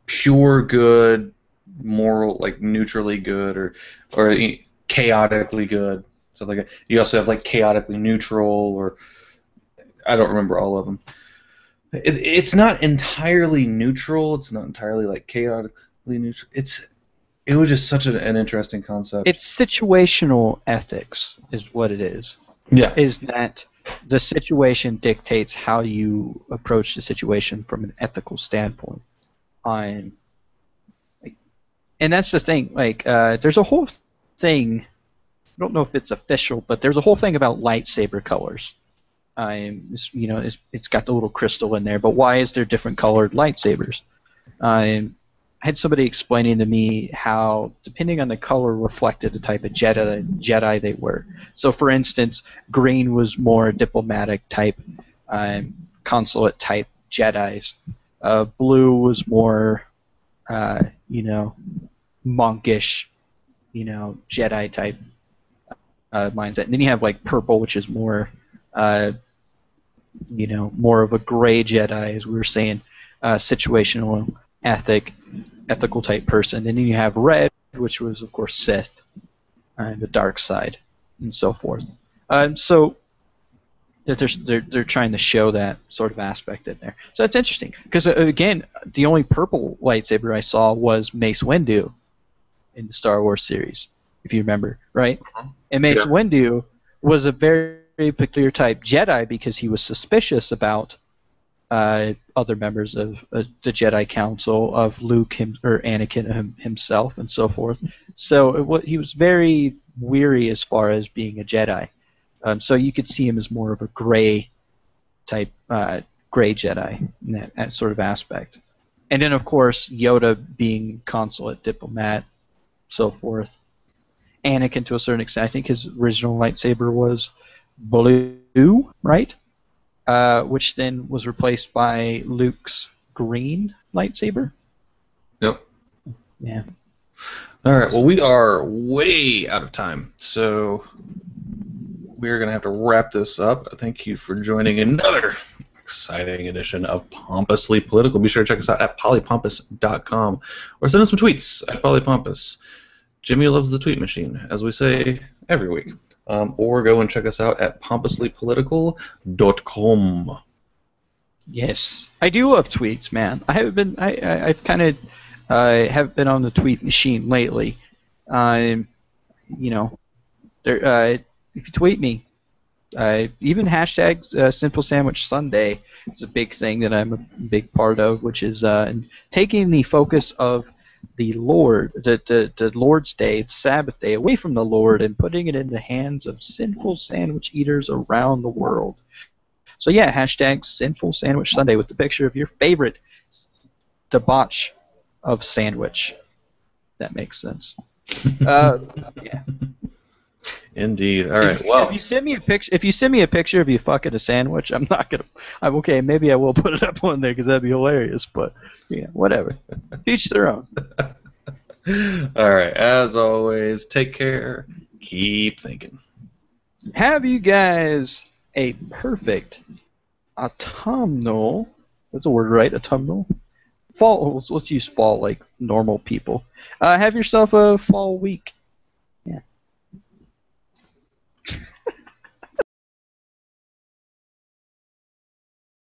pure good, moral, like neutrally good, or chaotically good, stuff like that. You also have like chaotically neutral, or I don't remember all of them. It's not entirely neutral. It's not entirely like chaotically neutral. It was just such an interesting concept. It's situational ethics, is what it is. Yeah. Is that the situation dictates how you approach the situation from an ethical standpoint. And that's the thing. Like, there's a whole thing. I don't know if it's official, but there's a whole thing about lightsaber colors. It's got the little crystal in there, but why is there different colored lightsabers? I had somebody explaining to me how, depending on the color, reflected the type of Jedi they were. So, for instance, green was more diplomatic type, consulate type Jedis. Blue was more, monkish, Jedi type mindset. And then you have like purple, which is more, more of a gray Jedi, as we were saying, situational, ethical type person. And then you have red, which was of course Sith, the dark side, and so forth. So that they're trying to show that sort of aspect in there. So that's interesting because again, the only purple lightsaber I saw was Mace Windu in the Star Wars series. if you remember, right? And Mace Windu was a very peculiar type Jedi because he was suspicious about other members of the Jedi Council, of Luke or Anakin himself, and so forth. So he was very weary as far as being a Jedi. So you could see him as more of a gray type, gray Jedi in that sort of aspect. And then, of course, Yoda being consulate diplomat, so forth. Anakin, to a certain extent, I think his original lightsaber was blue, right? Which then was replaced by Luke's green lightsaber. Yep. Yeah. All right. Well, we are way out of time, so we're going to have to wrap this up. Thank you for joining another exciting edition of Pompously Political. Be sure to check us out at polypompous.com or send us some tweets at polypompous. Jimmy loves the tweet machine, as we say every week. Or go and check us out at pompouslypolitical.com. Yes, I do love tweets, man. I've been on the tweet machine lately. If you tweet me, even hashtag Sinful Sandwich Sunday is a big thing that I'm a big part of, which is taking the focus of the Lord, the Lord's Day, the Sabbath Day, away from the Lord and putting it in the hands of sinful sandwich eaters around the world. So yeah, hashtag Sinful Sandwich Sunday with the picture of your favorite debauch of sandwich. That makes sense. Yeah. Indeed. All right. Well, if you send me a picture of you fucking a sandwich, I'm okay. Maybe I will put it up on there because that'd be hilarious. But yeah, whatever. Each their own. All right. As always, take care. Keep thinking. Have you guys a perfect autumnal? That's a word, right? Autumnal. Fall. Let's use fall like normal people. Have yourself a fall week.